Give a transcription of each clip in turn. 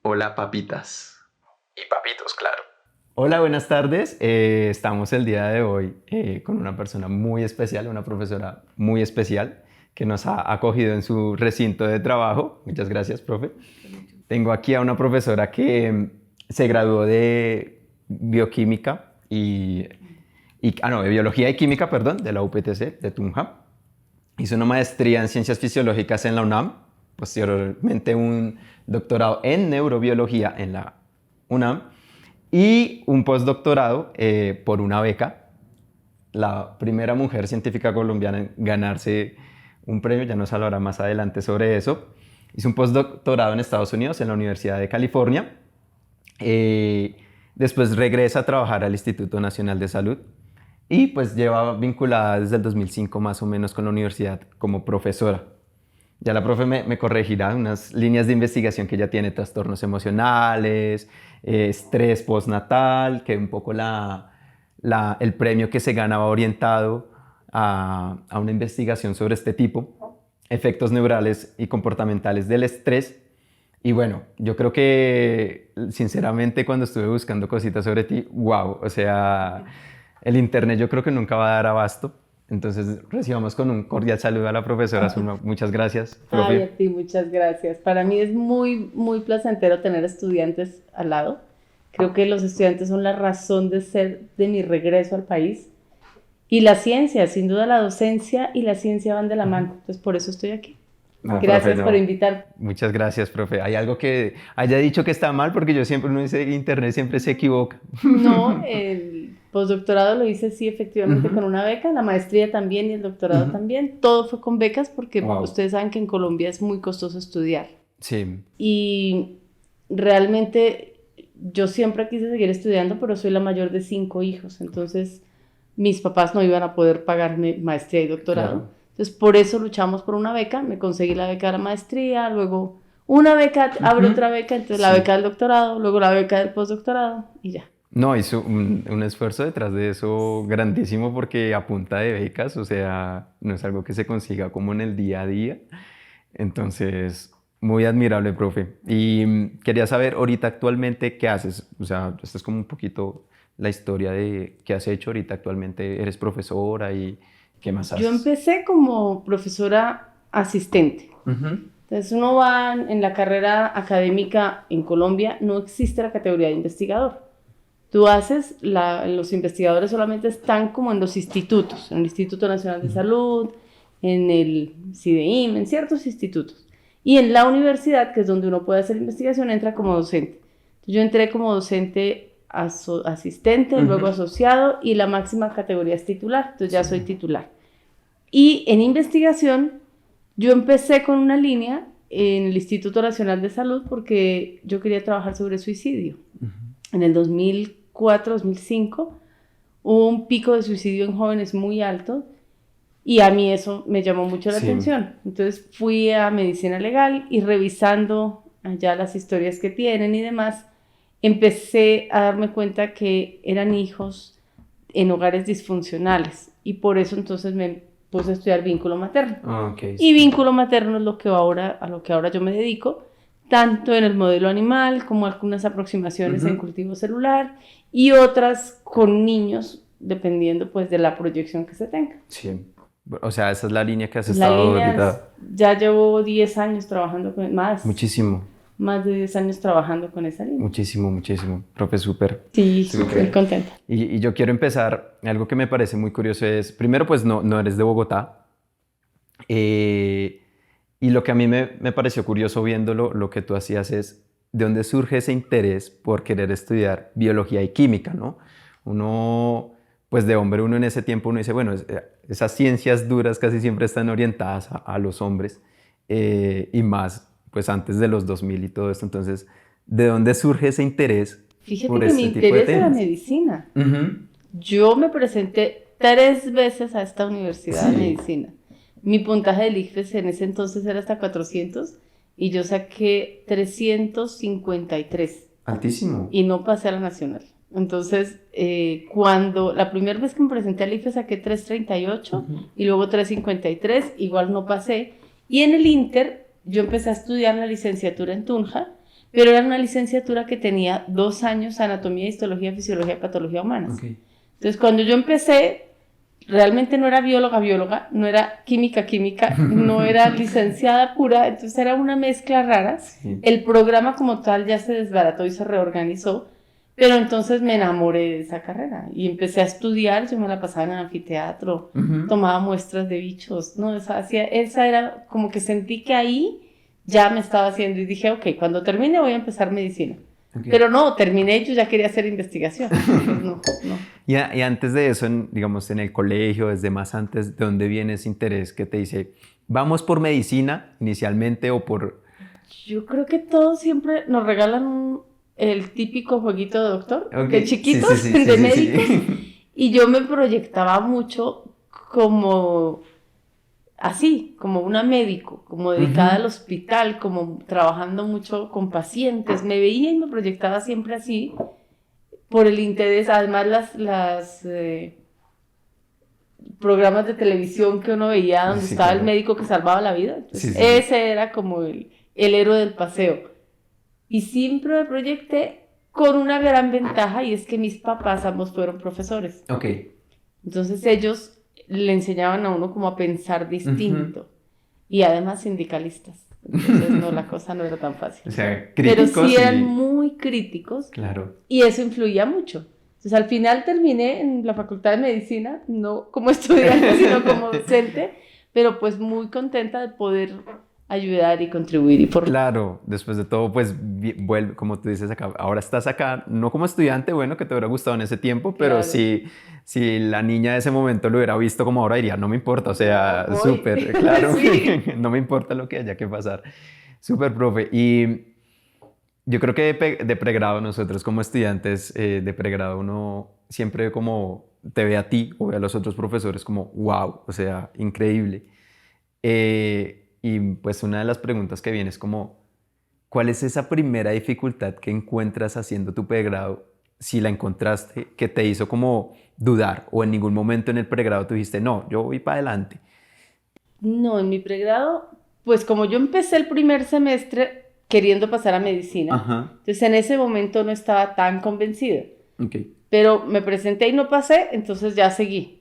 Hola papitas. Y papitos, claro. Hola, buenas tardes. Estamos el día de hoy con una persona muy especial, una profesora muy especial que nos ha acogido en su recinto de trabajo. Muchas gracias, profe. Tengo aquí a una profesora que se graduó de bioquímica de biología y química, perdón, de la UPTC de Tunja. Hizo una maestría en ciencias fisiológicas en la UNAM, posteriormente un doctorado en neurobiología en la UNAM y un postdoctorado por una beca. La primera mujer científica colombiana en ganarse un premio, ya nos hablará más adelante sobre eso. Hizo un postdoctorado en Estados Unidos, en la Universidad de California. Después regresa a trabajar al Instituto Nacional de Salud y pues lleva vinculada desde el 2005 más o menos con la universidad como profesora. Ya la profe me corregirá unas líneas de investigación que ya tiene: trastornos emocionales, estrés postnatal, que un poco el premio que se gana va orientado a una investigación sobre este tipo, efectos neurales y comportamentales del estrés. Y bueno, yo creo que sinceramente cuando estuve buscando cositas sobre ti, wow, o sea, el internet yo creo que nunca va a dar abasto. Entonces recibamos con un cordial saludo a la profesora Zulma. Muchas gracias, Ay, profe. a ti, muchas gracias. Para mí es muy placentero tener estudiantes al lado. Creo que los estudiantes son la razón de ser de mi regreso al país. Y la ciencia, sin duda la docencia y la ciencia van de la mano. Entonces, por eso estoy aquí. No, Gracias profe, por no. invitarme. Muchas gracias, profe. ¿Hay algo que haya dicho que está mal? Porque yo siempre, uno dice internet siempre se equivoca. No, el postdoctorado lo hice sí efectivamente con una beca, la maestría también y el doctorado también. Todo fue con becas porque Wow. ustedes saben que en Colombia es muy costoso estudiar. Sí, Y realmente yo siempre quise seguir estudiando, pero soy la mayor de 5 hijos, entonces mis papás no iban a poder pagarme maestría y doctorado. claro. Entonces por eso luchamos por una beca, me conseguí la beca de la maestría, luego una beca abre otra beca, entonces la Sí. beca del doctorado, luego la beca del postdoctorado y ya. No, hizo un esfuerzo detrás de eso grandísimo porque a punta de becas, o sea, no es algo que se consiga como en el día a día. Entonces, muy admirable, profe. Y quería saber ahorita actualmente qué haces. O sea, esta es como un poquito la historia de qué has hecho ahorita actualmente. Eres profesora y qué más haces. Yo empecé como profesora asistente. Entonces uno va en la carrera académica en Colombia, no existe la categoría de investigador. Tú haces, los investigadores solamente están como en los institutos, en el Instituto Nacional de Salud, en el CIDEIM, en ciertos institutos. Y en la universidad, que es donde uno puede hacer investigación, entra como docente. Entonces, yo entré como docente asistente, luego asociado, y la máxima categoría es titular, entonces ya soy titular. Y en investigación, yo empecé con una línea en el Instituto Nacional de Salud porque yo quería trabajar sobre suicidio. En el 2004-2005 hubo un pico de suicidio en jóvenes muy alto y a mí eso me llamó mucho la atención. Entonces fui a medicina legal y revisando allá las historias que tienen y demás, empecé a darme cuenta que eran hijos en hogares disfuncionales y por eso entonces me puse a estudiar vínculo materno. Okay. Y vínculo materno es lo que a lo que ahora yo me dedico, tanto en el modelo animal como algunas aproximaciones en cultivo celular y otras con niños, dependiendo pues de la proyección que se tenga. Sí. O sea, esa es la línea que has estado ahorita. Ya llevo 10 años trabajando con más. Muchísimo. Más de 10 años trabajando con esa línea. Muchísimo. Profe, súper. Sí, súper contenta. Y yo quiero empezar, algo que me parece muy curioso es, primero pues no eres de Bogotá. Y lo que a mí me pareció curioso viéndolo, lo que tú hacías es, ¿de dónde surge ese interés por querer estudiar biología y química, no? Uno, pues de hombre, uno en ese tiempo uno dice, bueno, esas ciencias duras casi siempre están orientadas a los hombres y más, pues antes de los 2000 y todo esto. Entonces, ¿de dónde surge ese interés? Fíjate que mi interés era medicina. Yo me presenté 3 veces a esta universidad de medicina. Mi puntaje del ICFES en ese entonces era hasta 400 y yo saqué 353. Altísimo. Y no pasé a la nacional. Entonces, cuando la primera vez que me presenté al ICFES saqué 338 y luego 353, igual no pasé. Y en el Inter yo empecé a estudiar la licenciatura en Tunja, pero era una licenciatura que tenía 2 años, anatomía, histología, fisiología y patología humanas. Okay. Entonces, cuando yo empecé, realmente no era bióloga, no era química, no era licenciada pura, entonces era una mezcla rara. Sí. El programa como tal ya se desbarató y se reorganizó, pero entonces me enamoré de esa carrera y empecé a estudiar. Yo me la pasaba en el anfiteatro, tomaba muestras de bichos, ¿no? Esa era como que sentí que ahí ya me estaba haciendo y dije, ok, cuando termine voy a empezar medicina. Okay. Pero no, terminé y yo ya quería hacer investigación. No. Y antes de eso, digamos, en el colegio, desde más antes, ¿de dónde viene ese interés que te dice, vamos por medicina inicialmente o por...? Yo creo que todos siempre nos regalan el típico jueguito de doctor, okay, de chiquitos, de médicos. Sí. Y yo me proyectaba mucho como... así, como una médico, como dedicada al hospital, como trabajando mucho con pacientes. Me veía y me proyectaba siempre así, por el interés. Además, las programas de televisión que uno veía donde estaba claro. El médico que salvaba la vida. Entonces, ese era como el héroe del paseo. Y siempre me proyecté con una gran ventaja, y es que mis papás ambos fueron profesores. Okay. Entonces ellos le enseñaban a uno como a pensar distinto, y además sindicalistas. Entonces no, la cosa no era tan fácil. O sea, críticos. Pero sí eran muy críticos. Claro. Y eso influía mucho. Entonces al final terminé en la Facultad de Medicina, no como estudiante, sino como docente, pero pues muy contenta de poder ayudar y contribuir. Y por... Claro, después de todo, pues vuelve, como tú dices acá, ahora estás acá, no como estudiante, bueno, que te hubiera gustado en ese tiempo, pero claro. si la niña de ese momento lo hubiera visto como ahora, diría, no me importa, o sea, súper, claro, sí. No me importa lo que haya que pasar. Súper, profe. Y yo creo que de pregrado, nosotros como estudiantes de pregrado, uno siempre como te ve a ti o ve a los otros profesores como, wow, o sea, increíble. Y pues una de las preguntas que viene es como, ¿cuál es esa primera dificultad que encuentras haciendo tu pregrado? Si la encontraste, que te hizo como dudar, o en ningún momento en el pregrado tú dijiste, no, yo voy para adelante. No, en mi pregrado, pues como yo empecé el primer semestre queriendo pasar a medicina, entonces en ese momento no estaba tan convencida. Okay. Pero me presenté y no pasé, entonces ya seguí.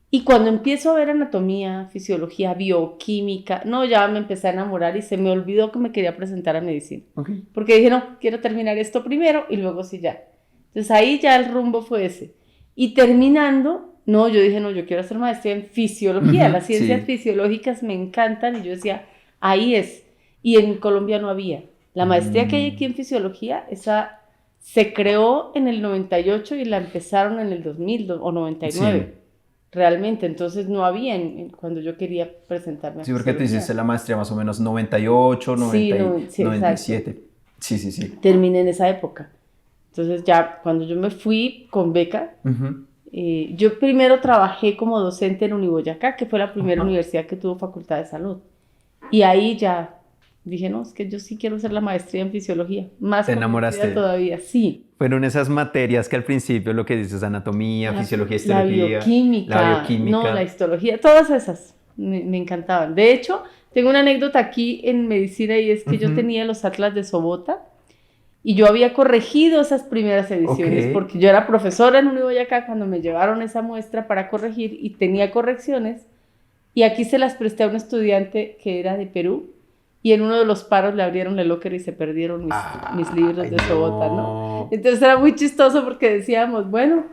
Y cuando empiezo a ver anatomía, fisiología, bioquímica, no, ya me empecé a enamorar y se me olvidó que me quería presentar a medicina. Okay. Porque dije, no, quiero terminar esto primero y luego sí ya. Entonces ahí ya el rumbo fue ese. Y terminando, no, yo dije, no, yo quiero hacer maestría en fisiología. Las ciencias fisiológicas me encantan, y yo decía, ahí es. Y en Colombia no había. La maestría que hay aquí en fisiología, esa se creó en el 98 y la empezaron en el 2000 o 99. Sí. Realmente, entonces no había cuando yo quería presentarme. Sí, porque tú hiciste la maestría más o menos 98, 97. Exacto. Sí. Terminé en esa época. Entonces ya cuando yo me fui con beca, yo primero trabajé como docente en Uniboyacá, que fue la primera universidad que tuvo facultad de salud. Y ahí ya dije, no, es que yo sí quiero hacer la maestría en fisiología. Más ¿te enamoraste? Todavía, sí. Fueron esas materias que al principio lo que dices, anatomía, fisiología, histología. La bioquímica. No, la histología, todas esas me encantaban. De hecho, tengo una anécdota aquí en medicina, y es que yo tenía los atlas de Sobota y yo había corregido esas primeras ediciones, porque yo era profesora en Uniboyacá cuando me llevaron esa muestra para corregir, y tenía correcciones, y aquí se las presté a un estudiante que era de Perú. Y en uno de los paros le abrieron el locker y se perdieron mis libros de Sobota, ¿no? Entonces era muy chistoso porque decíamos, bueno,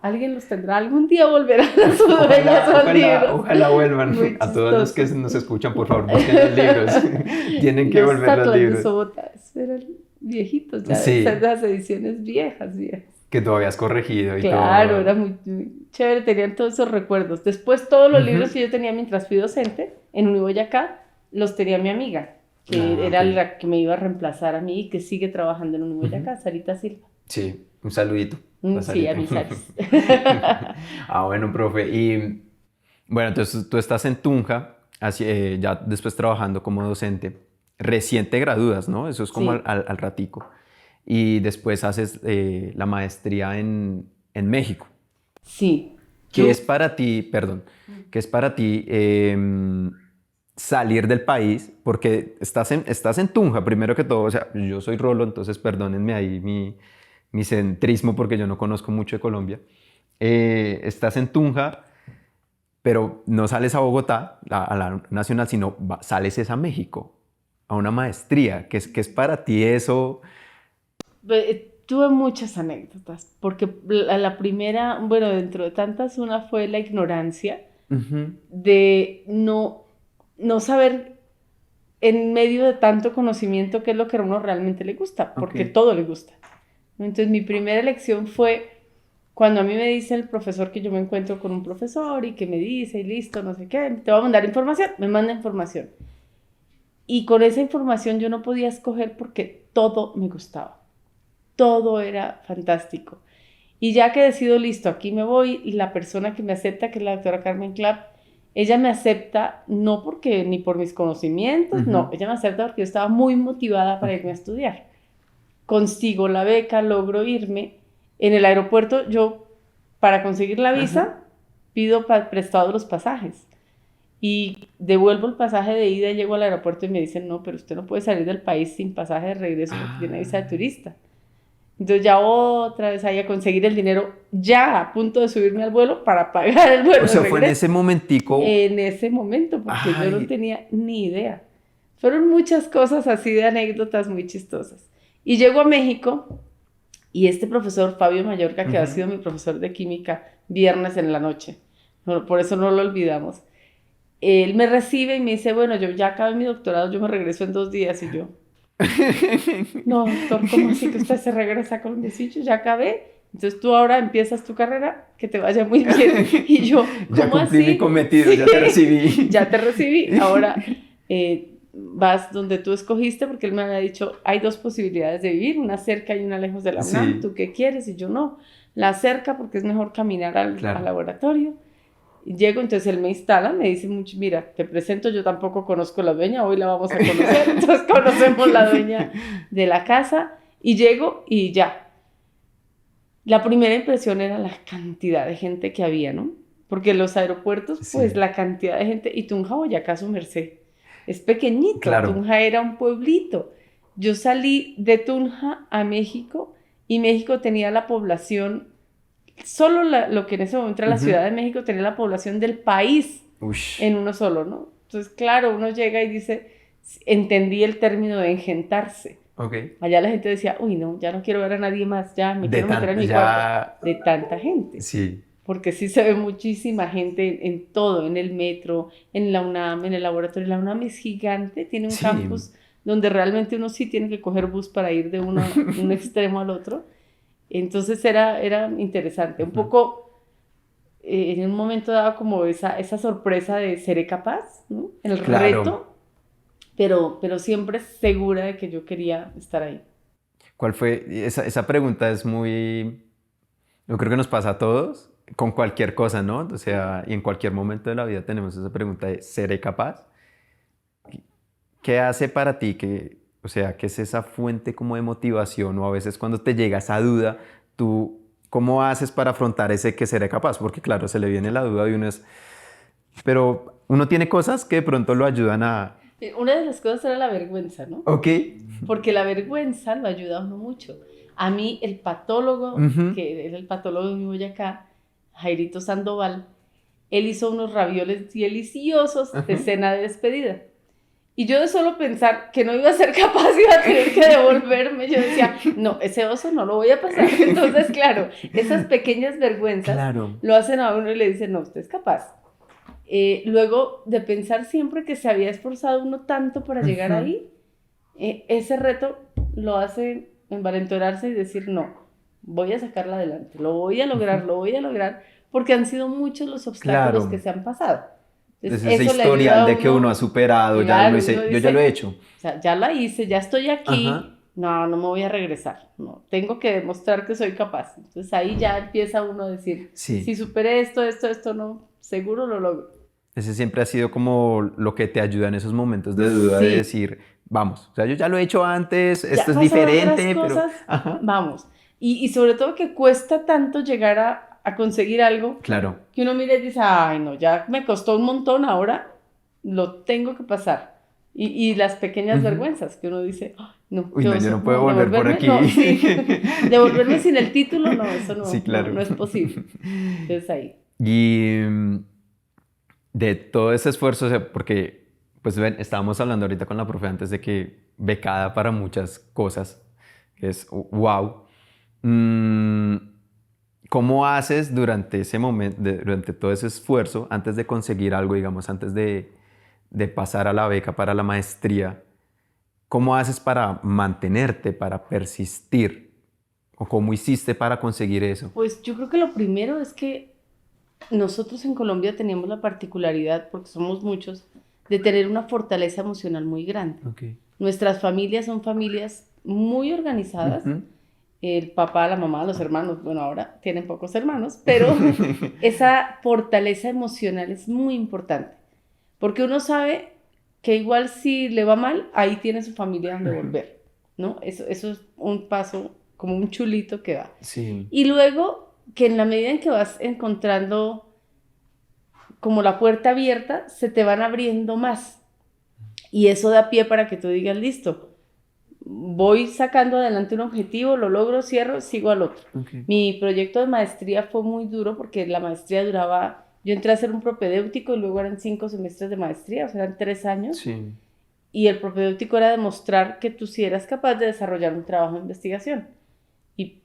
alguien los tendrá, algún día volverán a su dueña esos libros. Ojalá vuelvan. A todos los que nos escuchan, por favor, busquen los libros. Tienen que volver los libros. De Sobota eran viejitos ya, las ediciones viejas. Que tú habías corregido y claro, todo. Era muy chévere, tenían todos esos recuerdos. Después todos los libros que yo tenía mientras fui docente en Uniboyacá, los tenía mi amiga, que era la que me iba a reemplazar a mí y que sigue trabajando en Uniboyacá, Sarita Silva. Sí, un saludito. Sí, a mis Saris. Bueno, profe. Y bueno, entonces tú estás en Tunja, ya después trabajando como docente. Recién te gradúas, ¿no? Eso es como al ratico. Y después haces la maestría en México. Sí. ¿Qué es para ti salir del país, porque estás en Tunja, primero que todo. O sea, yo soy rolo, entonces perdónenme ahí mi centrismo, porque yo no conozco mucho de Colombia. Estás en Tunja, pero no sales a Bogotá, a la nacional, sino sales es a México, a una maestría. ¿Qué es para ti eso? Tuve muchas anécdotas, porque la primera, bueno, dentro de tantas, una fue la ignorancia de no saber en medio de tanto conocimiento qué es lo que a uno realmente le gusta, porque todo le gusta. Entonces mi primera elección fue cuando a mí me dice el profesor que yo me encuentro con un profesor y que me dice, y listo, no sé qué, te voy a mandar información, me manda información. Y con esa información yo no podía escoger porque todo me gustaba. Todo era fantástico. Y ya que decido, listo, aquí me voy, y la persona que me acepta, que es la doctora Carmen Clapp, ella me acepta no porque ni por mis conocimientos, no, ella me acepta porque yo estaba muy motivada para irme a estudiar. Consigo la beca, logro irme. En el aeropuerto yo, para conseguir la visa, pido prestados los pasajes. Y devuelvo el pasaje de ida, llego al aeropuerto y me dicen, no, pero usted no puede salir del país sin pasaje de regreso porque tiene visa de turista. Entonces ya otra vez ahí a conseguir el dinero, ya a punto de subirme al vuelo para pagar el vuelo. O sea, fue en ese momentico. En ese momento, porque yo no tenía ni idea. Fueron muchas cosas así de anécdotas muy chistosas. Y llego a México y este profesor, Fabio Mallorca, que ha sido mi profesor de química, viernes en la noche, por eso no lo olvidamos, él me recibe y me dice, bueno, yo ya acabé mi doctorado, yo me regreso en 2 días. Y yo, no, doctor, ¿cómo así que usted se regresa a Colombia? Sí, yo ya acabé, entonces tú ahora empiezas tu carrera, que te vaya muy bien. Y yo, ¿cómo ya cumplí así? mi cometido, Sí, ya te recibí. Ya te recibí, ahora vas donde tú escogiste, porque él me había dicho, hay 2 posibilidades de vivir, una cerca y una lejos de la UNAM, ¿tú qué quieres? Y yo, no, la cerca porque es mejor caminar al laboratorio. Y llego, entonces él me instala, me dice, mira, te presento, yo tampoco conozco a la dueña, hoy la vamos a conocer, entonces conocemos la dueña de la casa, y llego y ya. La primera impresión era la cantidad de gente que había, ¿no? Porque los aeropuertos, pues la cantidad de gente, y Tunja, Boyacá, su merced, es pequeñito, Tunja era un pueblito. Yo salí de Tunja a México, y México tenía la población, solo lo que en ese momento era la Ciudad de México, tenía la población del país en uno solo, ¿no? Entonces, claro, uno llega y dice, entendí el término de engentarse. Allá la gente decía, uy, no, ya no quiero ver a nadie más, ya me quiero meter en mi cuarto. De tanta gente. Sí. Porque sí se ve muchísima gente en todo, en el metro, en la UNAM, en el laboratorio. La UNAM es gigante, tiene un campus donde realmente uno sí tiene que coger bus para ir de un extremo al otro. Entonces era interesante. Un poco, en un momento daba como esa sorpresa de ¿seré capaz? ¿No? El reto, pero siempre segura de que yo quería estar ahí. ¿Cuál fue? Esa pregunta es muy... Yo creo que nos pasa a todos, con cualquier cosa, ¿no? O sea, y en cualquier momento de la vida tenemos esa pregunta de ¿seré capaz? ¿Qué hace para ti o sea, qué es esa fuente como de motivación, o a veces cuando te llega esa duda, tú, ¿cómo haces para afrontar ese que seré capaz? Porque claro, se le viene la duda y uno es... Pero uno tiene cosas que de pronto lo ayudan a... Una de las cosas era la vergüenza, ¿no? Porque la vergüenza lo ayuda a uno mucho. A mí, el patólogo, que era el patólogo de Boyacá, Jairito Sandoval, él hizo unos ravioles deliciosos de cena de despedida. Y yo de solo pensar que no iba a ser capaz, iba a tener que devolverme, yo decía, no, ese oso no lo voy a pasar. Entonces, claro, esas pequeñas vergüenzas lo hacen a uno y le dicen, no, usted es capaz. Luego de pensar siempre que se había esforzado uno tanto para llegar ahí, ese reto lo hace envalentonarse y decir, no, voy a sacarla adelante, lo voy a lograr, porque han sido muchos los obstáculos que se han pasado. Entonces, ese historial de que uno ha superado, ya lo hice, yo ya lo he hecho. O sea, ya la hice, ya estoy aquí, no me voy a regresar, no, tengo que demostrar que soy capaz. Entonces ahí ya empieza uno a decir, si superé esto, no, seguro lo logro. Ese siempre ha sido como lo que te ayuda en esos momentos de duda, de decir, vamos, o sea, yo ya lo he hecho antes, esto es diferente, pero... Vamos. Y sobre todo que cuesta tanto llegar a conseguir algo, que uno mira y dice, ay no, ya me costó un montón, ahora lo tengo que pasar. Y las pequeñas vergüenzas que uno dice, "Ay, no, Uy, no, yo no puedo volver por aquí. No, sí, devolverme sin el título, no, eso no, Sí, claro. no es posible. Entonces ahí. Y de todo ese esfuerzo, o sea, porque pues ven, estábamos hablando ahorita con la profe antes de que becada para muchas cosas, que es wow. ¿Cómo haces durante ese momento, durante todo ese esfuerzo, antes de conseguir algo, digamos, antes de pasar a la beca para la maestría? ¿Cómo haces para mantenerte, para persistir? ¿O cómo hiciste para conseguir eso? Pues yo creo que lo primero es que nosotros en Colombia teníamos la particularidad, porque somos muchos, de tener una fortaleza emocional muy grande. Okay. Nuestras familias son familias muy organizadas. El papá, la mamá, los hermanos, bueno, ahora tienen pocos hermanos, pero esa fortaleza emocional es muy importante, porque uno sabe que igual si le va mal, ahí tiene su familia donde volver, ¿no? Eso es un paso, como un chulito que va. Sí. Y luego, que en la medida en que vas encontrando como la puerta abierta, se te van abriendo más. Y eso da pie para que tú digas, listo, voy sacando adelante un objetivo, lo logro, cierro, sigo al otro. Okay. Mi proyecto de maestría fue muy duro porque la maestría duraba, yo entré a hacer un propedéutico y luego eran 5 semestres de maestría, o sea, eran 3 años. Sí. Y el propedéutico era demostrar que tú sí eras capaz de desarrollar un trabajo de investigación. Y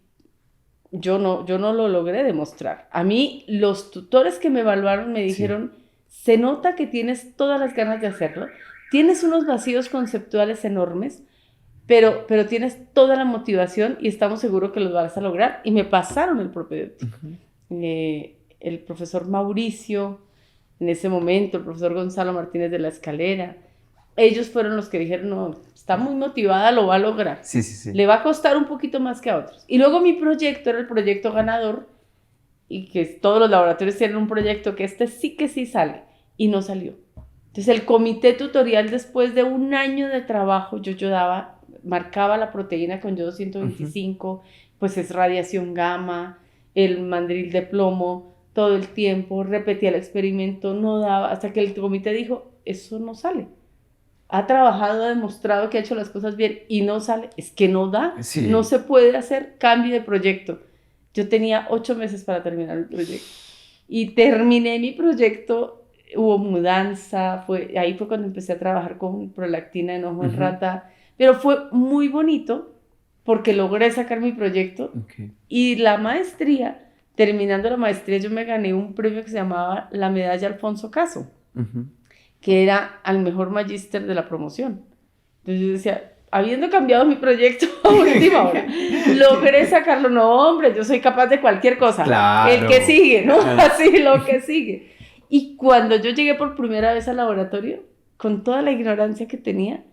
yo no lo logré demostrar. A mí, los tutores que me evaluaron me dijeron, se nota que tienes todas las ganas de hacerlo, tienes unos vacíos conceptuales enormes, pero tienes toda la motivación y estamos seguros que los vas a lograr. Y me pasaron el propedéutico. El profesor Mauricio, en ese momento, el profesor Gonzalo Martínez de la Escalera, ellos fueron los que dijeron, no, está muy motivada, lo va a lograr. Sí, sí, sí. Le va a costar un poquito más que a otros. Y luego mi proyecto era el proyecto ganador, y que todos los laboratorios tienen un proyecto que sí que sí sale, y no salió. Entonces el comité tutorial, después de un año de trabajo, yo marcaba la proteína con yodo 125, pues es radiación gamma, el mandril de plomo, todo el tiempo, repetía el experimento, no daba, hasta que el comité dijo, eso no sale. Ha trabajado, ha demostrado que ha hecho las cosas bien y no sale, es que no da, Sí. No se puede hacer cambio de proyecto. Yo tenía 8 meses para terminar el proyecto y terminé mi proyecto, hubo mudanza, ahí fue cuando empecé a trabajar con prolactina en ojo en rata, pero fue muy bonito porque logré sacar mi proyecto. Okay. Y la maestría, terminando la maestría, yo me gané un premio que se llamaba la medalla Alfonso Caso, que era al mejor magíster de la promoción. Entonces yo decía, habiendo cambiado mi proyecto a última hora, logré sacarlo. No, hombre, yo soy capaz de cualquier cosa. Claro. El que sigue, ¿no? Así, lo que sigue. Y cuando yo llegué por primera vez al laboratorio, con toda la ignorancia que tenía,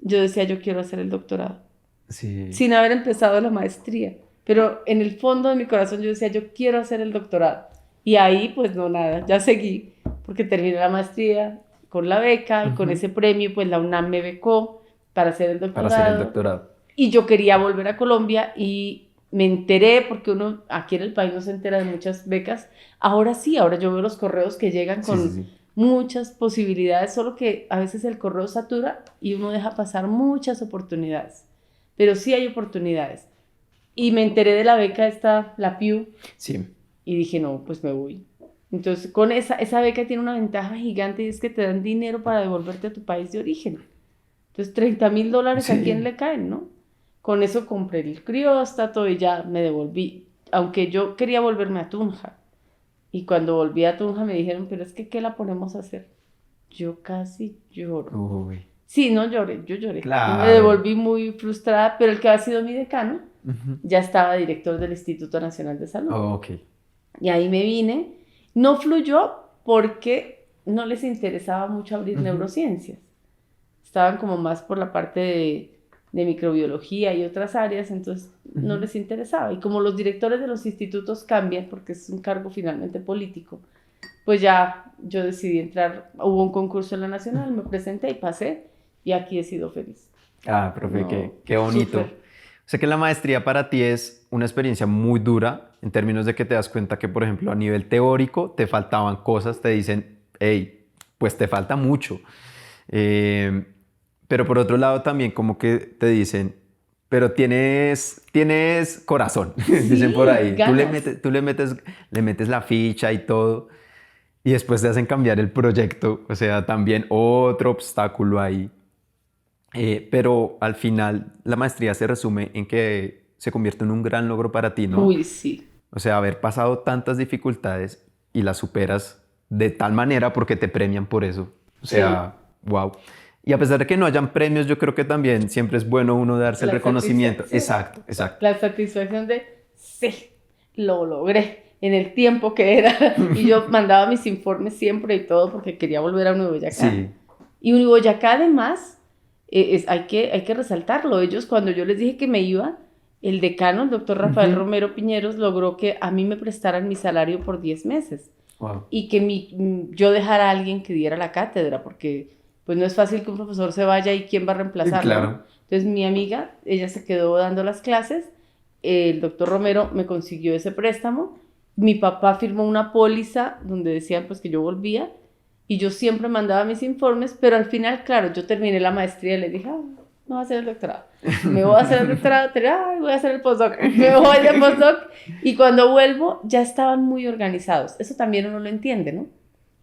yo decía, yo quiero hacer el doctorado. Sí. Sin haber empezado la maestría. Pero en el fondo de mi corazón yo decía, yo quiero hacer el doctorado. Y ahí, pues no, nada, ya seguí, porque terminé la maestría con la beca, y con ese premio, pues la UNAM me becó para hacer el doctorado. Para hacer el doctorado. Y yo quería volver a Colombia y me enteré, porque uno aquí en el país no se entera de muchas becas. Ahora sí, ahora yo veo los correos que llegan con muchas posibilidades, solo que a veces el correo satura y uno deja pasar muchas oportunidades. Pero sí hay oportunidades. Y me enteré de la beca la Pew. Sí. Y dije, no, pues me voy. Entonces, con esa beca tiene una ventaja gigante y es que te dan dinero para devolverte a tu país de origen. Entonces, $30,000 a quién le caen, ¿no? Con eso compré el crióstato y ya me devolví. Aunque yo quería volverme a Tunja. Y cuando volví a Tunja me dijeron, pero es que, ¿qué la ponemos a hacer? Yo casi lloro. Uy. Sí, no lloré, yo lloré. Claro. Me devolví muy frustrada, pero el que ha sido mi decano ya estaba director del Instituto Nacional de Salud. Oh, ok. Y ahí me vine. No fluyó porque no les interesaba mucho abrir neurociencias. Estaban como más por la parte de microbiología y otras áreas, entonces no les interesaba. Y como los directores de los institutos cambian, porque es un cargo finalmente político, pues ya yo decidí entrar. Hubo un concurso en la Nacional, me presenté y pasé, y aquí he sido feliz. Ah, profe, No, qué bonito. súper. O sea que la maestría para ti es una experiencia muy dura en términos de que te das cuenta que, por ejemplo, a nivel teórico te faltaban cosas, te dicen, hey, pues te falta mucho. Pero por otro lado también como que te dicen, pero tienes corazón, Sí, dicen por ahí. ganas. Tú le metes la ficha y todo, y después te hacen cambiar el proyecto. O sea, también otro obstáculo ahí. Pero al final la maestría se resume en que se convierte en un gran logro para ti, ¿no? Uy, sí. O sea, haber pasado tantas dificultades y las superas de tal manera porque te premian por eso. O sea, wow. Y a pesar de que no hayan premios, yo creo que también siempre es bueno uno darse el La reconocimiento. satisfacción. Exacto. La satisfacción de, sí, lo logré en el tiempo que era. Y yo mandaba mis informes siempre y todo porque quería volver a Nuevo Boyacá. Sí. Y Nuevo Boyacá además, hay que resaltarlo. Ellos, cuando yo les dije que me iba, el decano, el doctor Rafael Romero Piñeros, logró que a mí me prestaran mi salario por 10 meses. Wow. Y que yo dejara a alguien que diera la cátedra, porque pues no es fácil que un profesor se vaya y quién va a reemplazarlo. Claro. Entonces mi amiga, ella se quedó dando las clases, el doctor Romero me consiguió ese préstamo, mi papá firmó una póliza donde decían pues que yo volvía, y yo siempre mandaba mis informes, pero al final, claro, yo terminé la maestría y le dije, no voy a hacer el doctorado, me voy a hacer el doctorado, voy a hacer el postdoc, me voy de postdoc, y cuando vuelvo ya estaban muy organizados. Eso también uno lo entiende, ¿no?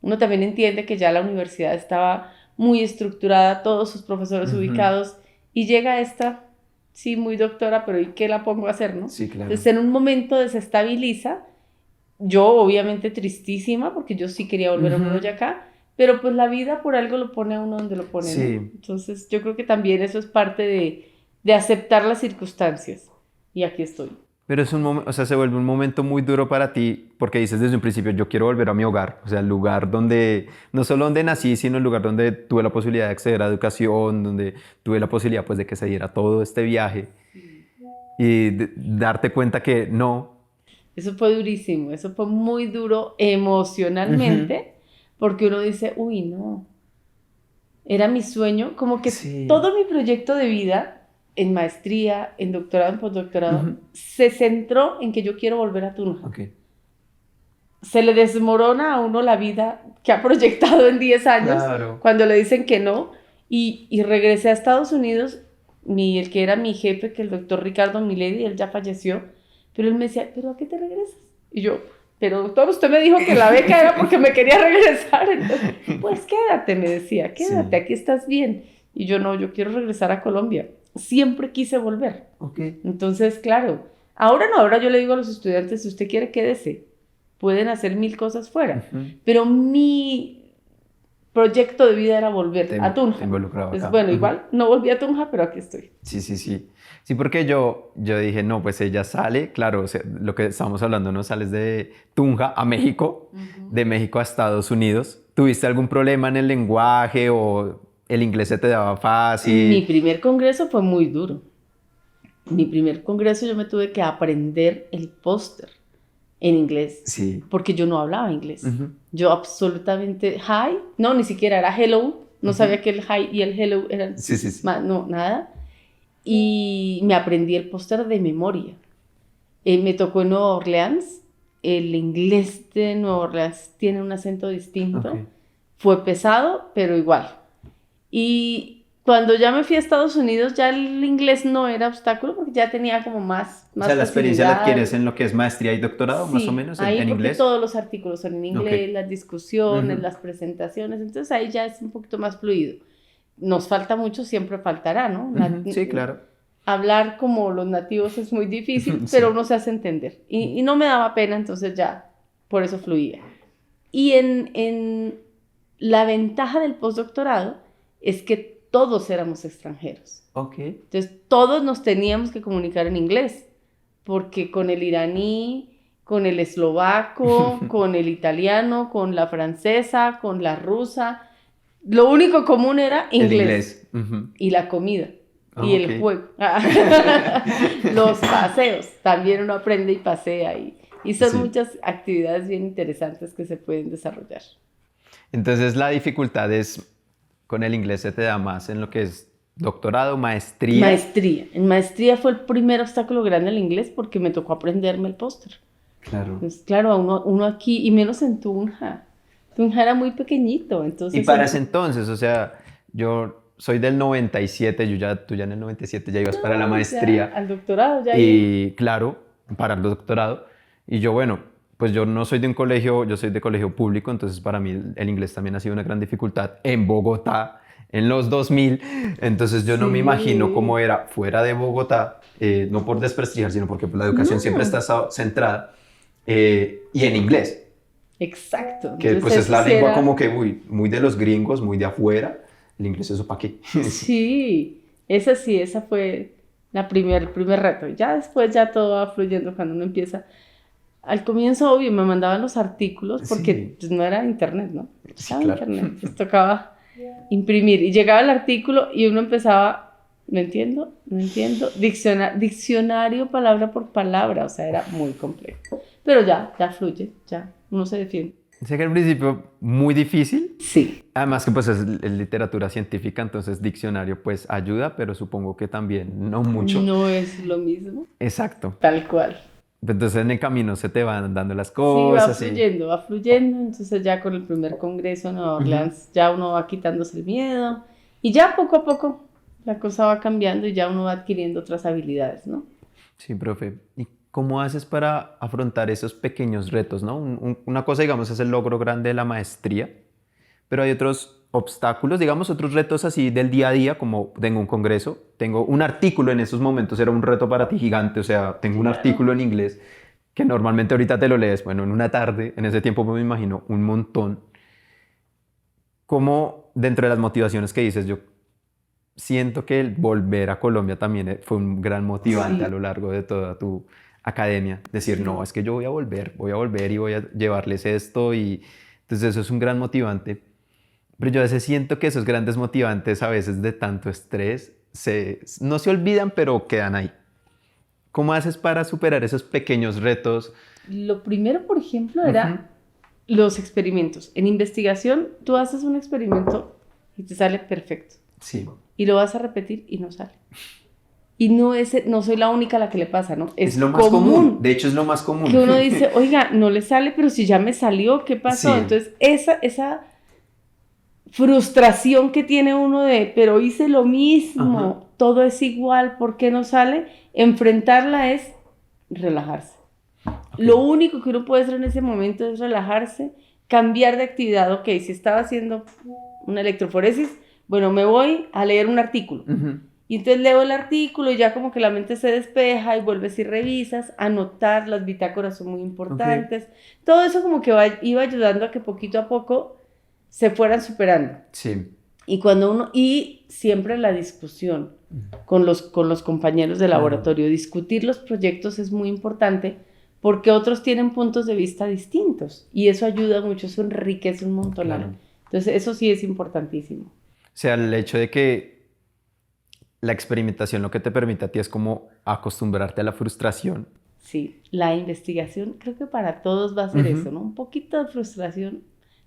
Uno también entiende que ya la universidad estaba muy estructurada, todos sus profesores ubicados, y llega esta, sí, muy doctora, pero ¿y qué la pongo a hacer, no? Sí, claro. Entonces en un momento desestabiliza, yo obviamente tristísima, porque yo sí quería volver a Boyacá, pero pues la vida por algo lo pone a uno donde lo pone, Sí. ¿no? Entonces yo creo que también eso es parte de aceptar las circunstancias, y aquí estoy. Pero es un momento, o sea, se vuelve un momento muy duro para ti porque dices desde un principio, yo quiero volver a mi hogar, o sea, el lugar donde, no solo donde nací, sino el lugar donde tuve la posibilidad de acceder a educación, donde tuve la posibilidad pues de que se diera todo este viaje y darte cuenta que no. Eso fue durísimo, eso fue muy duro emocionalmente, porque uno dice, uy, no, era mi sueño, como que Sí. todo mi proyecto de vida, en maestría, en doctorado, en postdoctorado, se centró en que yo quiero volver a Tunja. Okay. Se le desmorona a uno la vida que ha proyectado en 10 años, Claro. cuando le dicen que no, y regresé a Estados Unidos, el que era mi jefe, que el doctor Ricardo Miledi, él ya falleció, pero él me decía, ¿pero a qué te regresas? Y yo, pero doctor, usted me dijo que la beca era porque me quería regresar. Entonces, pues quédate, me decía, quédate, aquí estás bien. Y yo no, yo quiero regresar a Colombia. Siempre quise volver. Okay. Entonces, claro, ahora no, ahora yo le digo a los estudiantes, si usted quiere, quédese. Pueden hacer 1000 cosas fuera. Pero mi proyecto de vida era volver a Tunja. Te involucraba acá. Bueno, igual no volví a Tunja, pero aquí estoy. Sí. Sí, porque yo dije, no, pues ella sale, claro, o sea, lo que estábamos hablando, ¿no? Sales de Tunja a México, de México a Estados Unidos. ¿Tuviste algún problema en el lenguaje o el inglés se te daba fácil? Mi primer congreso fue muy duro. Mi primer congreso yo me tuve que aprender el póster en inglés, Sí. porque yo no hablaba inglés. Yo absolutamente, hi, no, ni siquiera era hello, no sabía que el hi y el hello eran, Sí. no, nada. Y me aprendí el póster de memoria. Me tocó en Nueva Orleans, el inglés de Nueva Orleans tiene un acento distinto. Okay. Fue pesado, pero igual. Y cuando ya me fui a Estados Unidos, ya el inglés no era obstáculo porque ya tenía como más O sea, la experiencia la facilidad. adquieres en lo que es maestría y doctorado, Sí, más o menos, ahí en porque inglés. todos los artículos son en inglés, Ok. las discusiones, las presentaciones, entonces ahí ya es un poquito más fluido. Nos falta mucho, siempre faltará, ¿no? Sí, claro. Hablar como los nativos es muy difícil, Sí. pero uno se hace entender. Y no me daba pena, entonces ya, por eso fluía. Y en la ventaja del postdoctorado es que todos éramos extranjeros. Ok. Entonces, todos nos teníamos que comunicar en inglés, porque con el iraní, con el eslovaco, con el italiano, con la francesa, con la rusa, lo único común era inglés. El inglés. Y la comida. Ah, Y ok. el juego. Los paseos. También uno aprende y pasea. Y son Sí. muchas actividades bien interesantes que se pueden desarrollar. Entonces, la dificultad es, con el inglés se te da más en lo que es doctorado, maestría. Maestría. En maestría fue el primer obstáculo grande el inglés porque me tocó aprenderme el póster. Claro. Pues claro, uno aquí, y menos en Tunja. Tunja era muy pequeñito, entonces... Y para ese entonces, o sea, yo soy del 97, tú ya en el 97 ya ibas para la maestría. Ya, al doctorado ya. Y claro, para el doctorado. Y yo, bueno, pues yo no soy de un colegio, yo soy de colegio público, entonces para mí el inglés también ha sido una gran dificultad en Bogotá, en los 2000. Entonces yo no me imagino cómo era fuera de Bogotá, no por desprestigiar, sino porque pues, la educación siempre está centrada y en inglés. Exacto. Que Entonces, pues es la lengua era... como que muy de los gringos, muy de afuera. El inglés, ¿eso para qué? Sí, esa fue el primer reto. Ya después ya todo va fluyendo cuando uno empieza. Al comienzo, obvio, me mandaban los artículos porque pues, no era internet, ¿no? Sí, claro. Internet, pues tocaba imprimir. Y llegaba el artículo y uno empezaba, no entiendo, diccionario palabra por palabra, o sea, era muy complejo. Pero ya fluye, ya uno se defiende. Sé que al principio muy difícil. Sí. Además que pues es literatura científica, entonces diccionario pues ayuda, pero supongo que también no mucho. No es lo mismo. Exacto. Tal cual. Entonces en el camino se te van dando las cosas. Sí, va fluyendo. Entonces ya con el primer congreso en Nueva Orleans ya uno va quitándose el miedo y ya poco a poco la cosa va cambiando y ya uno va adquiriendo otras habilidades, ¿no? Sí, profe. ¿Y cómo haces para afrontar esos pequeños retos, no? Una cosa, digamos, es el logro grande de la maestría, pero hay otros obstáculos, digamos, otros retos así del día a día, como tengo un congreso, tengo un artículo en esos momentos, era un reto para ti gigante, o sea, tengo un artículo en inglés que normalmente ahorita te lo lees, bueno, en una tarde, en ese tiempo me imagino un montón. ¿Cómo dentro de las motivaciones que dices, yo siento que el volver a Colombia también fue un gran motivante a lo largo de toda tu academia, decir, no, es que yo voy a volver y voy a llevarles esto y entonces eso es un gran motivante. Pero yo a veces siento que esos grandes motivantes a veces de tanto estrés no se olvidan, pero quedan ahí. ¿Cómo haces para superar esos pequeños retos? Lo primero, por ejemplo, era los experimentos. En investigación, tú haces un experimento y te sale perfecto. Sí. Y lo vas a repetir y no sale. Y no soy la única a la que le pasa, ¿no? Es lo más común. De hecho, es lo más común. Que uno dice, oiga, no le sale, pero si ya me salió, ¿qué pasó? Sí. Entonces, esa frustración que tiene uno de, pero hice lo mismo, todo es igual, ¿por qué no sale? Enfrentarla es relajarse. Okay. Lo único que uno puede hacer en ese momento es relajarse, cambiar de actividad. Ok, si estaba haciendo una electroforesis, bueno, me voy a leer un artículo. Y entonces leo el artículo y ya como que la mente se despeja y vuelves y revisas, anotar, las bitácoras son muy importantes. Okay. Todo eso como que iba ayudando a que poquito a poco se fueran superando. Sí. Y siempre la discusión con los compañeros de laboratorio. Discutir los proyectos es muy importante porque otros tienen puntos de vista distintos y eso ayuda mucho, eso enriquece un montón. Claro. Entonces eso sí es importantísimo. O sea, el hecho de que la experimentación lo que te permite a ti es como acostumbrarte a la frustración. Sí, la investigación creo que para todos va a ser eso, ¿no? Un poquito de frustración,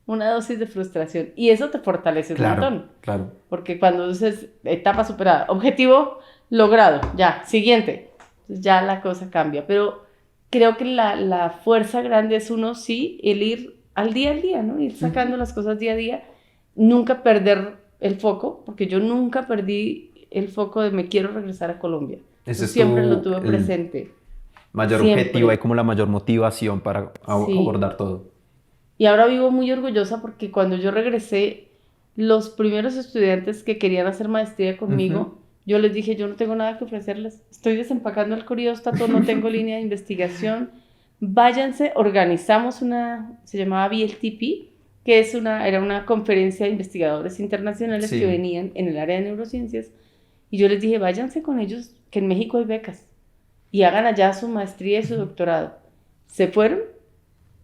una dosis de frustración y eso te fortalece un montón. Claro. Porque cuando dices etapa superada, objetivo logrado, ya, siguiente, entonces ya la cosa cambia. Pero creo que la fuerza grande es uno, sí, el ir al día, ¿no? Ir sacando las cosas día a día, nunca perder el foco, porque yo nunca perdí el foco de me quiero regresar a Colombia. Yo siempre lo tuve presente. Mayor siempre. Objetivo y como la mayor motivación para abordar todo. Y ahora vivo muy orgullosa porque cuando yo regresé, los primeros estudiantes que querían hacer maestría conmigo, yo les dije, yo no tengo nada que ofrecerles, estoy desempacando el crióstato, no tengo línea de investigación, váyanse, organizamos se llamaba BLTP, que era una conferencia de investigadores internacionales que venían en el área de neurociencias, y yo les dije, váyanse con ellos, que en México hay becas, y hagan allá su maestría y su doctorado. Se fueron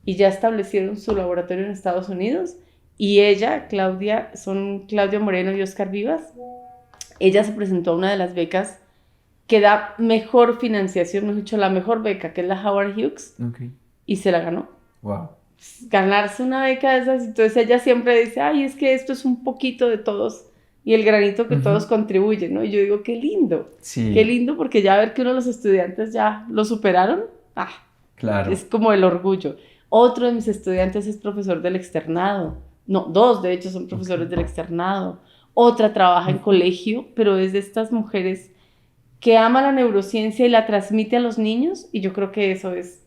y ya establecieron su laboratorio en Estados Unidos, y Claudia Moreno y Oscar Vivas, ella se presentó a una de las becas que da mejor financiación, mejor dicho, la mejor beca, que es la Howard Hughes, y se la ganó. Wow. Ganarse una beca de esas, entonces ella siempre dice, ay, es que esto es un poquito de todos, y el granito que todos contribuyen, ¿no? Y yo digo, qué lindo, qué lindo, porque ya ver que uno de los estudiantes ya lo superaron, claro. Es como el orgullo. Otro de mis estudiantes es profesor del externado. No, dos de hecho son profesores del externado. Otra trabaja en colegio, pero es de estas mujeres que ama la neurociencia y la transmite a los niños, y yo creo que eso es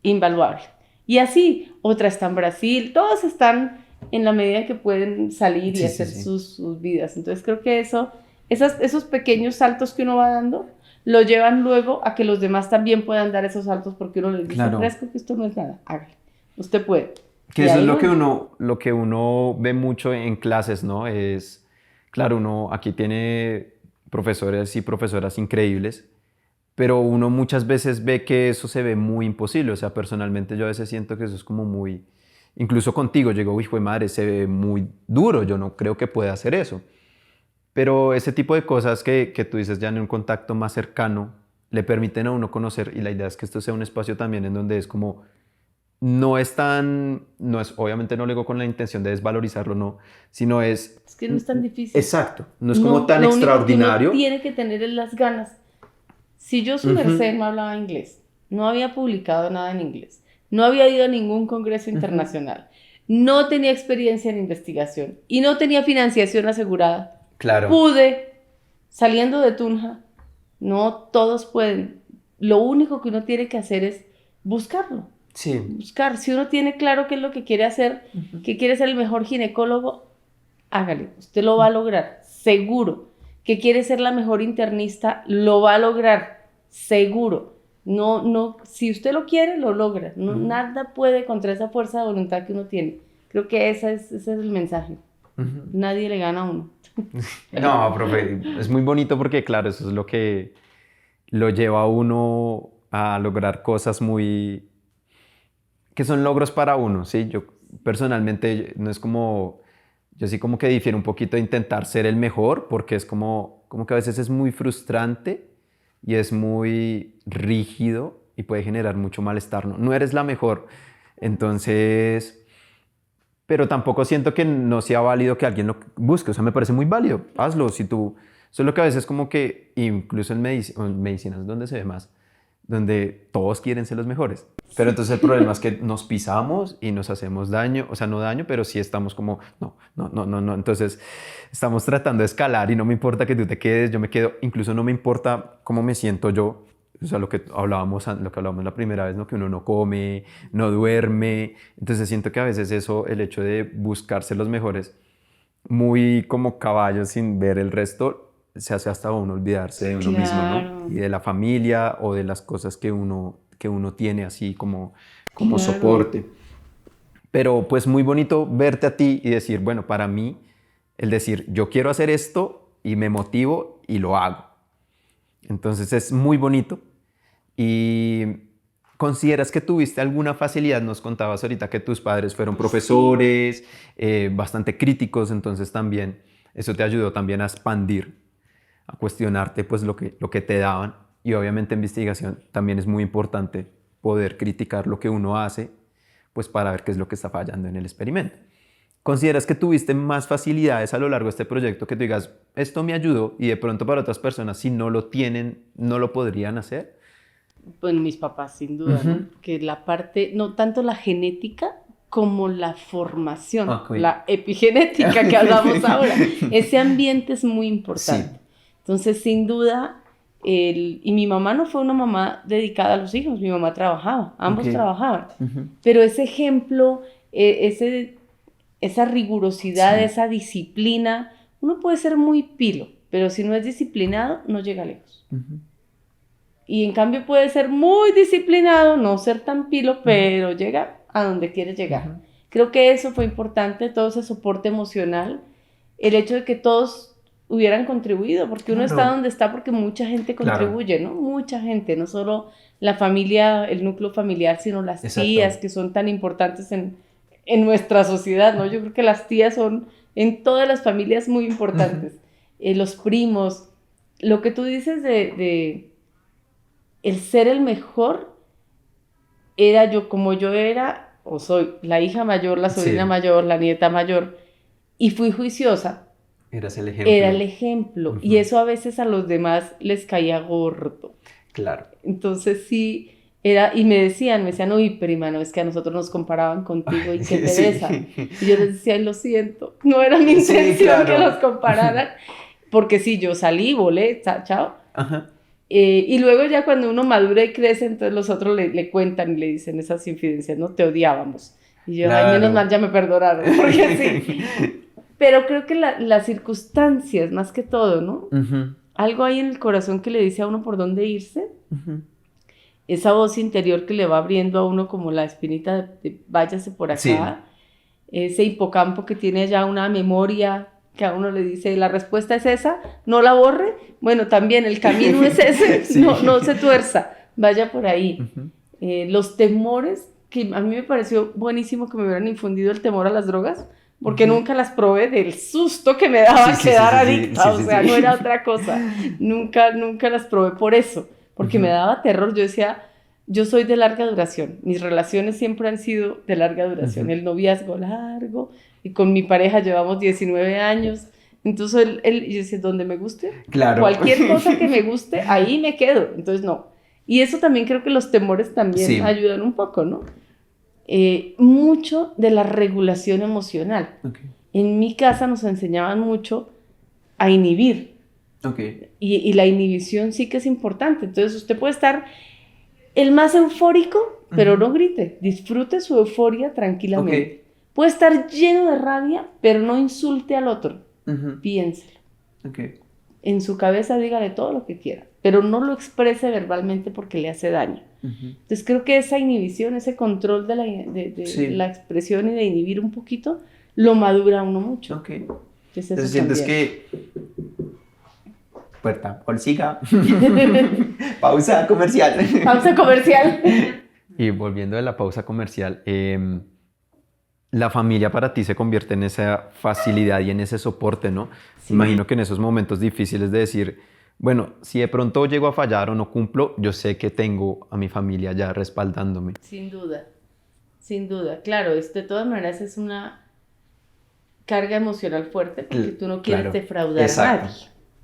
invaluable. Y así, otra está en Brasil, todos están en la medida que pueden salir y hacer sus vidas. Entonces creo que esos pequeños saltos que uno va dando, lo llevan luego a que los demás también puedan dar esos saltos, porque uno les dice, fresco, que esto no es nada, hágale, usted puede. Que eso es lo que uno ve mucho en clases, ¿no? Es, claro, uno aquí tiene profesores y profesoras increíbles, pero uno muchas veces ve que eso se ve muy imposible. O sea, personalmente yo a veces siento que eso es como muy... Incluso contigo llegó, hijo de madre, se ve muy duro, yo no creo que pueda hacer eso. Pero ese tipo de cosas que tú dices ya en un contacto más cercano, le permiten a uno conocer, y la idea es que esto sea un espacio también en donde es como... No es obviamente no lo digo con la intención de desvalorizarlo, no, sino es... Es que no es tan difícil. Exacto, no es como tan extraordinario. Lo único que uno tiene que tener es las ganas. Si yo, su merced, no hablaba inglés, no había publicado nada en inglés, no había ido a ningún congreso internacional, no tenía experiencia en investigación y no tenía financiación asegurada, pude, saliendo de Tunja, no todos pueden. Lo único que uno tiene que hacer es buscarlo. Sí. Buscar. Si uno tiene claro qué es lo que quiere hacer, que quiere ser el mejor ginecólogo, hágale, usted lo va a lograr, seguro. Que quiere ser la mejor internista, lo va a lograr, seguro. No, si usted lo quiere, lo logra. No, nada puede contra esa fuerza de voluntad que uno tiene. Creo que ese es el mensaje. Nadie le gana a uno. No, profe, es muy bonito porque, claro, eso es lo que lo lleva a uno a lograr cosas muy... que son logros para uno, ¿sí? Yo personalmente no es como... Yo sí como que difiero un poquito de intentar ser el mejor, porque es como que a veces es muy frustrante y es muy rígido y puede generar mucho malestar. No eres la mejor, entonces... Pero tampoco siento que no sea válido que alguien lo busque. O sea, me parece muy válido. Hazlo. Si tú... Solo que a veces como que, incluso en medicina es donde se ve más, donde todos quieren ser los mejores. Pero entonces el problema es que nos pisamos y nos hacemos daño. O sea, no daño, pero sí estamos como, no. Entonces estamos tratando de escalar y no me importa que tú te quedes, yo me quedo. Incluso no me importa cómo me siento yo. O sea, lo que hablábamos la primera vez, ¿no? Que uno no come, no duerme. Entonces siento que a veces eso, el hecho de buscarse los mejores, muy como caballos sin ver el resto, se hace hasta uno olvidarse de uno mismo, ¿no? Y de la familia o de las cosas que uno tiene así como soporte. Pero pues muy bonito verte a ti y decir, bueno, para mí, el decir, yo quiero hacer esto y me motivo y lo hago. Entonces es muy bonito. ¿Y consideras que tuviste alguna facilidad? Nos contabas ahorita que tus padres fueron profesores, bastante críticos, entonces también eso te ayudó también a expandir, a cuestionarte pues lo que te daban. Y obviamente en investigación también es muy importante poder criticar lo que uno hace, pues para ver qué es lo que está fallando en el experimento. ¿Consideras que tuviste más facilidades a lo largo de este proyecto que tú digas, esto me ayudó y de pronto para otras personas si no lo tienen, no lo podrían hacer? Pues mis papás, sin duda, ¿no? Que la parte, no tanto la genética como la formación, la epigenética que hablamos ahora. Ese ambiente es muy importante. Sí. Entonces, sin duda, y mi mamá no fue una mamá dedicada a los hijos, mi mamá trabajaba, ambos trabajaban. Pero ese ejemplo, esa rigurosidad, esa disciplina, uno puede ser muy pilo, pero si no es disciplinado, no llega lejos. Y en cambio puede ser muy disciplinado, no ser tan pilo, pero llega a donde quiere llegar. Creo que eso fue importante, todo ese soporte emocional, el hecho de que todos hubieran contribuido, porque uno está donde está porque mucha gente contribuye, ¿no? Mucha gente, no solo la familia, el núcleo familiar, sino las tías que son tan importantes en nuestra sociedad, ¿no? Yo creo que las tías son en todas las familias muy importantes. Los primos, lo que tú dices de el ser el mejor, era yo como yo era, o soy la hija mayor, la sobrina mayor, la nieta mayor, y fui juiciosa. Eras el ejemplo. Era el ejemplo, y eso a veces a los demás les caía gordo. Claro. Entonces sí, y me decían, uy, prima, no, es que a nosotros nos comparaban contigo y qué pereza. Sí. Y yo les decía, lo siento, no era mi intención claro. que los compararan, porque sí, yo salí, volé, chao. Ajá. Y luego ya cuando uno madura y crece, entonces los otros le cuentan y le dicen esas infidencias, no, te odiábamos. Y yo, Claro. ay, menos mal ya me perdonaron, porque sí. Pero creo que las circunstancias, más que todo, ¿no? Uh-huh. Algo hay en el corazón que le dice a uno por dónde irse. Uh-huh. Esa voz interior que le va abriendo a uno como la espinita de váyase por acá. Sí. Ese hipocampo que tiene ya una memoria que a uno le dice, la respuesta es esa, no la borre. Bueno, también el camino es ese, Sí. no se tuerza, vaya por ahí. Uh-huh. Los temores, que a mí me pareció buenísimo que me hubieran infundido el temor a las drogas, porque nunca las probé del susto que me daba quedar adicta, o sea, no era otra cosa. Nunca las probé por eso, porque me daba terror. Yo decía, yo soy de larga duración, mis relaciones siempre han sido de larga duración, el noviazgo largo, y con mi pareja llevamos 19 años, entonces yo decía, donde me guste, claro. Cualquier cosa que me guste, ahí me quedo, entonces no. Y eso también creo que los temores también ayudan un poco, ¿no? Mucho de la regulación emocional. Okay. En mi casa nos enseñaban mucho a inhibir. Okay. Y la inhibición sí que es importante. Entonces usted puede estar el más eufórico, pero no grite. Disfrute su euforia tranquilamente. Okay. Puede estar lleno de rabia, pero no insulte al otro. Piénselo. Okay. En su cabeza dígale todo lo que quiera, pero no lo exprese verbalmente porque le hace daño. Entonces creo que esa inhibición, ese control de la expresión y de inhibir un poquito, lo madura uno mucho. Okay. Entonces sientes que... Puerta, siga. Pausa comercial. Pausa comercial. Y volviendo de la pausa comercial, la familia para ti se convierte en esa facilidad y en ese soporte, ¿no? Sí. Imagino que en esos momentos difíciles de decir, bueno, si de pronto llego a fallar o no cumplo, yo sé que tengo a mi familia ya respaldándome. Sin duda, claro, de todas maneras es una carga emocional fuerte porque tú no quieres defraudar a nadie,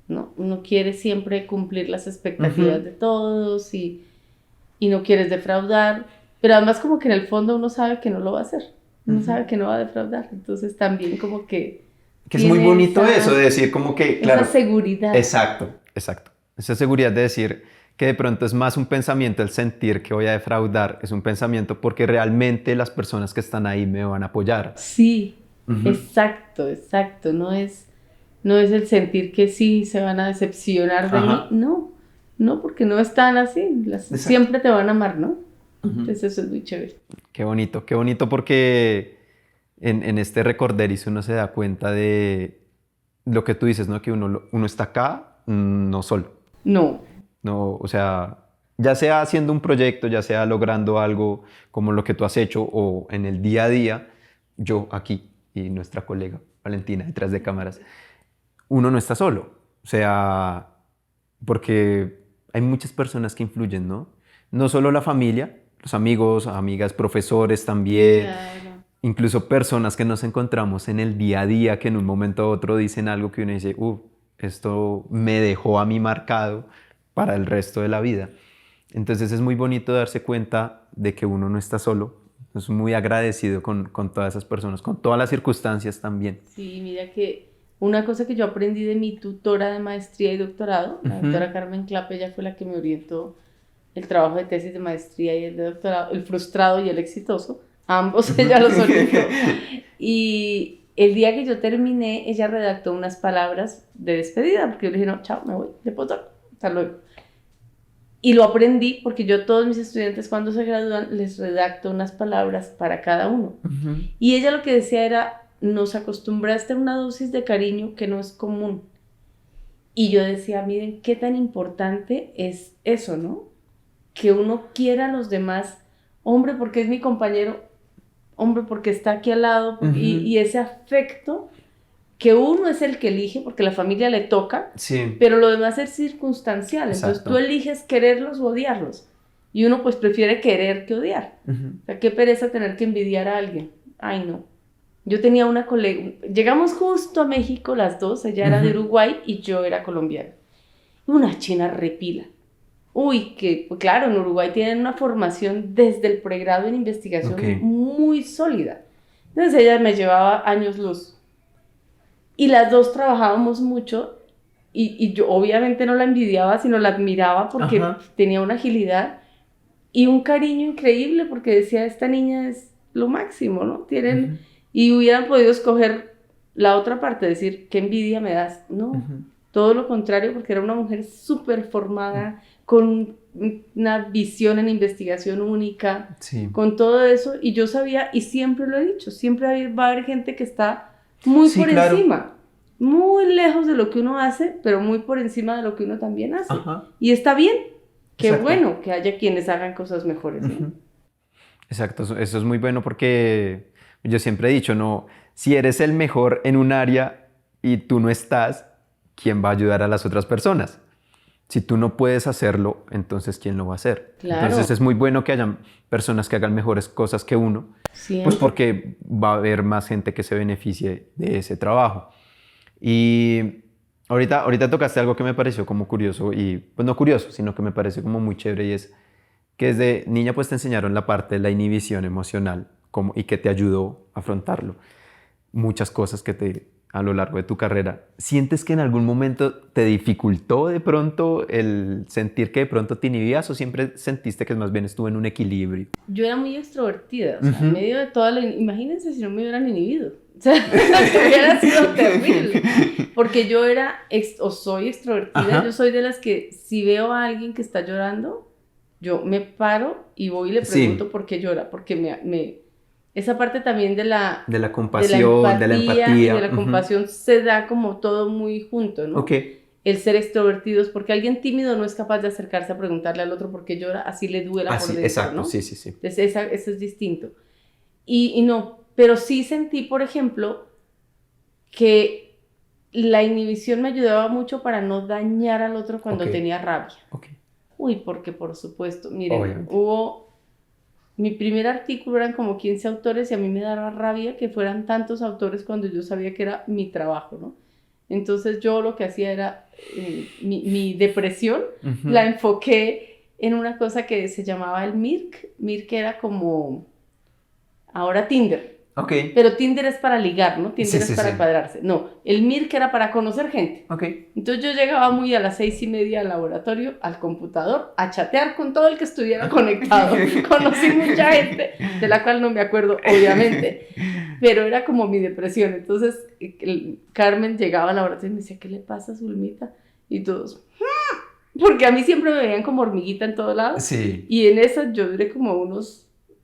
¿no? Uno quiere siempre cumplir las expectativas de todos y no quieres defraudar, pero además como que en el fondo uno sabe que no lo va a hacer, uno sabe que no va a defraudar, entonces también como que es muy bonito eso de decir como que, claro, esa seguridad. Exacto, esa seguridad de decir que de pronto es más un pensamiento el sentir que voy a defraudar, es un pensamiento porque realmente las personas que están ahí me van a apoyar. Sí, exacto, no es el sentir que sí se van a decepcionar de mí, no, porque no están así, siempre te van a amar, ¿no? Entonces eso es muy chévere. Qué bonito porque en este recorderis uno se da cuenta de lo que tú dices, ¿no? Que uno está acá, no solo. No, o sea, ya sea haciendo un proyecto, ya sea logrando algo como lo que tú has hecho o en el día a día, yo aquí y nuestra colega Valentina detrás de cámaras, uno no está solo. O sea, porque hay muchas personas que influyen, ¿no? No solo la familia, los amigos, amigas, profesores también. Claro. Incluso personas que nos encontramos en el día a día que en un momento u otro dicen algo que uno dice, esto me dejó a mí marcado para el resto de la vida. Entonces es muy bonito darse cuenta de que uno no está solo. Es muy agradecido con todas esas personas, con todas las circunstancias también. Sí, mira que una cosa que yo aprendí de mi tutora de maestría y doctorado, la doctora Carmen Clape, ella fue la que me orientó el trabajo de tesis de maestría y el de doctorado, el frustrado y el exitoso. Ambos ella los orientó. Y el día que yo terminé, ella redactó unas palabras de despedida, porque yo le dije, no, chao, me voy, de postdoc, hasta luego. Y lo aprendí porque yo a todos mis estudiantes cuando se gradúan les redacto unas palabras para cada uno. Y ella lo que decía era, nos acostumbraste a una dosis de cariño que no es común. Y yo decía, miren, qué tan importante es eso, ¿no? Que uno quiera a los demás, hombre, porque es mi compañero, hombre, porque está aquí al lado, y ese afecto que uno es el que elige, porque la familia le toca, pero lo demás es circunstancial. Exacto. Entonces tú eliges quererlos o odiarlos, y uno pues prefiere querer que odiar. O sea, qué pereza tener que envidiar a alguien. Ay, no. Yo tenía una colega, llegamos justo a México las dos, ella era de Uruguay y yo era colombiana. Una china repila. Uy, que pues claro, en Uruguay tienen una formación desde el pregrado en investigación muy sólida. Entonces ella me llevaba años luz. Y las dos trabajábamos mucho y yo obviamente no la envidiaba, sino la admiraba porque tenía una agilidad y un cariño increíble porque decía, esta niña es lo máximo, ¿no? Tienen, y hubieran podido escoger la otra parte, decir, qué envidia me das. No, todo lo contrario, porque era una mujer súper formada, con una visión en investigación única, con todo eso, y yo sabía, y siempre lo he dicho, siempre va a haber gente que está muy por encima, muy lejos de lo que uno hace, pero muy por encima de lo que uno también hace. Y está bien, qué bueno que haya quienes hagan cosas mejores, ¿no? Exacto, eso es muy bueno porque yo siempre he dicho, no, si eres el mejor en un área y tú no estás, ¿quién va a ayudar a las otras personas? Si tú no puedes hacerlo, entonces ¿quién lo va a hacer? Claro. Entonces es muy bueno que hayan personas que hagan mejores cosas que uno, pues porque va a haber más gente que se beneficie de ese trabajo. Y ahorita tocaste algo que me pareció como curioso, y pues no curioso, sino que me pareció como muy chévere, y es que desde niña pues te enseñaron la parte de la inhibición emocional y que te ayudó a afrontarlo. Muchas cosas a lo largo de tu carrera. ¿Sientes que en algún momento te dificultó de pronto el sentir que de pronto te inhibías o siempre sentiste que más bien estuvo en un equilibrio? Yo era muy extrovertida, o sea, en medio de toda imagínense si no me hubieran inhibido. O sea, hubiera sido terrible. Porque yo soy extrovertida, yo soy de las que si veo a alguien que está llorando, yo me paro y voy y le pregunto por qué llora, porque esa parte también de la compasión, de la empatía y de la compasión se da como todo muy junto, ¿no? El ser extrovertidos, porque alguien tímido no es capaz de acercarse a preguntarle al otro por qué llora, así le duela por dentro, exacto, ¿no? Sí. Entonces eso es distinto. Y no, pero sí sentí, por ejemplo, que la inhibición me ayudaba mucho para no dañar al otro cuando tenía rabia. Uy, porque por supuesto, miren, mi primer artículo eran como 15 autores y a mí me daba rabia que fueran tantos autores cuando yo sabía que era mi trabajo, ¿no? Entonces yo lo que hacía era, mi depresión la enfoqué en una cosa que se llamaba el MIRC. MIRC era como, ahora Tinder. Pero Tinder es para ligar, ¿no? Tinder es para cuadrarse. No, el MIRC era para conocer gente. Entonces yo llegaba muy a las 6:30 al laboratorio, al computador, a chatear con todo el que estuviera conectado. Conocí mucha gente, de la cual no me acuerdo, obviamente, pero era como mi depresión. Entonces Carmen llegaba al laboratorio y me decía, ¿qué le pasa a Zulmita? Y todos, porque a mí siempre me veían como hormiguita en todos lados. Y en esa yo duré como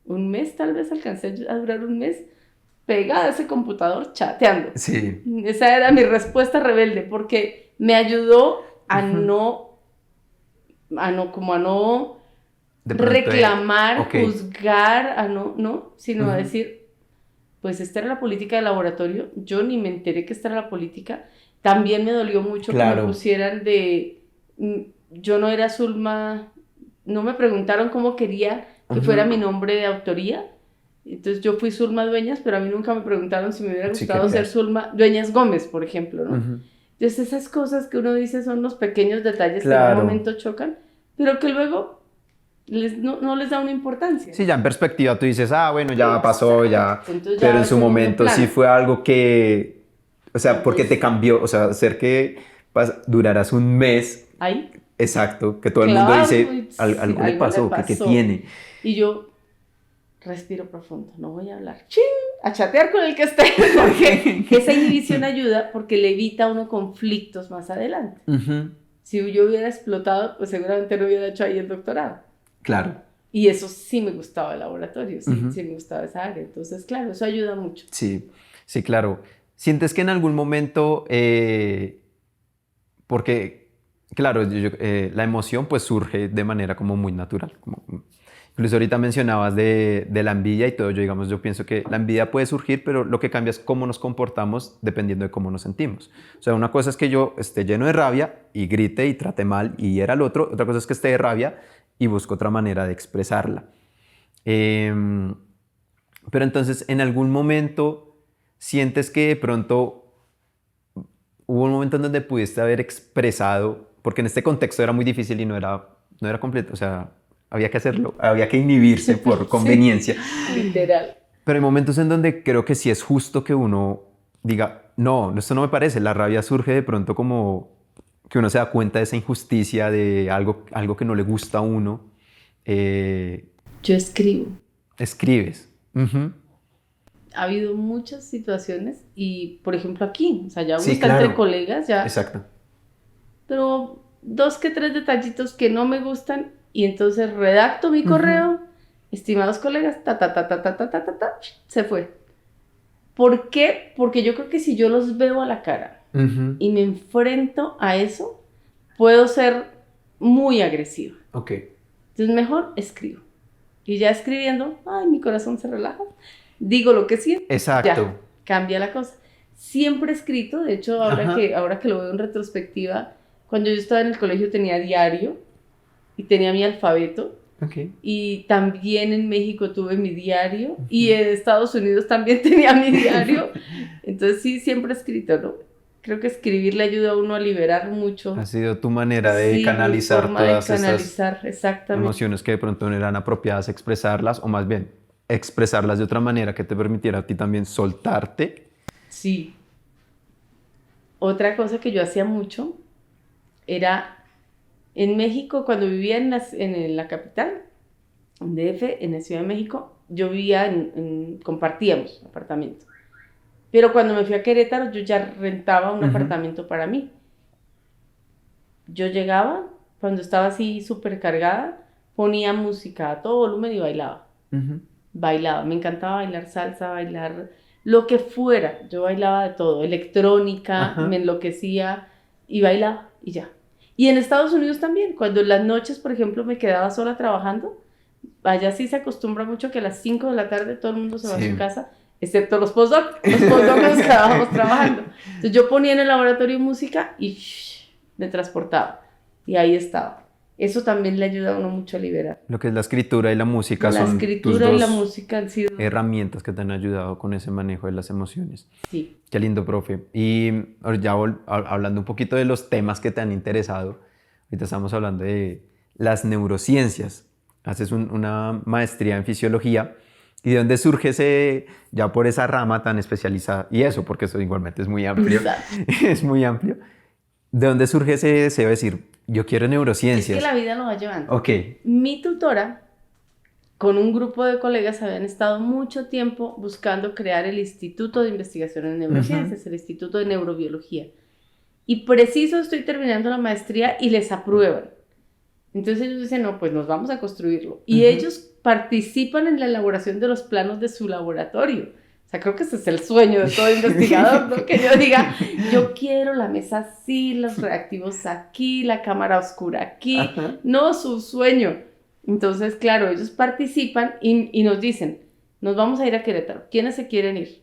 un mes, tal vez alcancé a durar un mes, pegada a ese computador chateando. Esa era mi respuesta rebelde, porque me ayudó a no reclamar, juzgar, sino a decir, pues esta era la política del laboratorio, yo ni me enteré que esta era la política. También me dolió mucho que me pusieran yo no era Zulma, no me preguntaron cómo quería que fuera mi nombre de autoría. Entonces yo fui Zulma Dueñas, pero a mí nunca me preguntaron si me hubiera gustado ser Zulma Dueñas Gómez, por ejemplo, ¿no? Entonces esas cosas que uno dice son los pequeños detalles que en un momento chocan, pero que luego no les da una importancia. Sí, ya en perspectiva tú dices, bueno, ya pasó, ya. Entonces, pero en su momento sí fue algo que, o sea, porque te cambió, o sea, hacer que duraras un mes. Ahí. Exacto, que todo el mundo dice, algo le pasó, ¿qué tiene? Y yo respiro profundo, no voy a hablar, ¡chin!, a chatear con el que esté, porque esa inhibición ayuda porque le evita a uno conflictos más adelante. Si yo hubiera explotado, pues seguramente no hubiera hecho ahí el doctorado. Y eso sí me gustaba el laboratorio, sí me gustaba esa área. Entonces, claro, eso ayuda mucho. Sí, claro. ¿Sientes que en algún momento, porque, claro, la emoción pues surge de manera como muy natural, incluso ahorita mencionabas de la envidia y todo, yo pienso que la envidia puede surgir, pero lo que cambia es cómo nos comportamos dependiendo de cómo nos sentimos. O sea, una cosa es que yo esté lleno de rabia y grite y trate mal y hiera al otro, otra cosa es que esté de rabia y busque otra manera de expresarla. Pero entonces, en algún momento, ¿sientes que de pronto hubo un momento en donde pudiste haber expresado, porque en este contexto era muy difícil y no era no era completo, o sea, había que hacerlo, había que inhibirse por conveniencia. Sí, literal. Pero hay momentos en donde creo que sí es justo que uno diga, no, esto no me parece. La rabia surge de pronto como que uno se da cuenta de esa injusticia, de algo que no le gusta a uno. Yo escribo. Escribes. Uh-huh. Ha habido muchas situaciones y, por ejemplo, aquí, o sea, ya uno Sí, está claro. entre colegas, ya. Exacto. Pero 2 que 3 detallitos que no me gustan y entonces redacto mi correo, estimados colegas, se fue. ¿Por qué? Porque yo creo que si yo los veo a la cara y me enfrento a eso, puedo ser muy agresiva. Ok. Entonces mejor escribo. Y ya escribiendo, ay, mi corazón se relaja, digo lo que siento, Exacto. ya, cambia la cosa. Siempre he escrito, de hecho, ahora que lo veo en retrospectiva, cuando yo estaba en el colegio tenía diario y tenía mi alfabeto. Okay. Y también en México tuve mi diario y en Estados Unidos también tenía mi diario. Entonces sí, siempre he escrito, ¿no? Creo que escribir le ayuda a uno a liberar mucho. Ha sido tu manera de canalizar mi forma todas de canalizar, esas exactamente. emociones que de pronto no eran apropiadas, expresarlas, o más bien expresarlas de otra manera que te permitiera a ti también soltarte. Sí. Otra cosa que yo hacía mucho era en México, cuando vivía en la capital, en DF, en la Ciudad de México, yo vivía compartíamos apartamento. Pero cuando me fui a Querétaro, yo ya rentaba un apartamento para mí. Yo llegaba, cuando estaba así súper cargada, ponía música a todo volumen y bailaba. Bailaba, me encantaba bailar salsa, bailar lo que fuera. Yo bailaba de todo, electrónica, me enloquecía y bailaba y ya. Y en Estados Unidos también, cuando en las noches, por ejemplo, me quedaba sola trabajando, allá sí se acostumbra mucho que a las 5 de la tarde todo el mundo se va a su casa, excepto los postdocs nos quedábamos trabajando. Entonces yo ponía en el laboratorio música y me transportaba. Y ahí estaba. Eso también le ayuda a uno mucho a liberar. Lo que es la escritura y la música son tus escritura y la música han sido herramientas que te han ayudado con ese manejo de las emociones. Sí. Qué lindo, profe. Y ya hablando un poquito de los temas que te han interesado, ahorita estamos hablando de las neurociencias. Haces una maestría en fisiología. ¿Y de dónde surge ese, ya por esa rama tan especializada? Y eso, porque eso igualmente es muy amplio. Es muy amplio. ¿De dónde surge ese deseo de decir, yo quiero neurociencias? Es que la vida lo va llevando. Ok. Mi tutora, con un grupo de colegas, habían estado mucho tiempo buscando crear el Instituto de Investigación en Neurociencias, el Instituto de Neurobiología. Y preciso estoy terminando la maestría y les aprueban. Entonces ellos dicen, no, pues nos vamos a construirlo. Y ellos participan en la elaboración de los planos de su laboratorio. O sea, creo que ese es el sueño de todo investigador, ¿no? Que yo diga, yo quiero la mesa así, los reactivos aquí, la cámara oscura aquí. No, su sueño. Entonces, claro, ellos participan y nos dicen, nos vamos a ir a Querétaro. ¿Quiénes se quieren ir?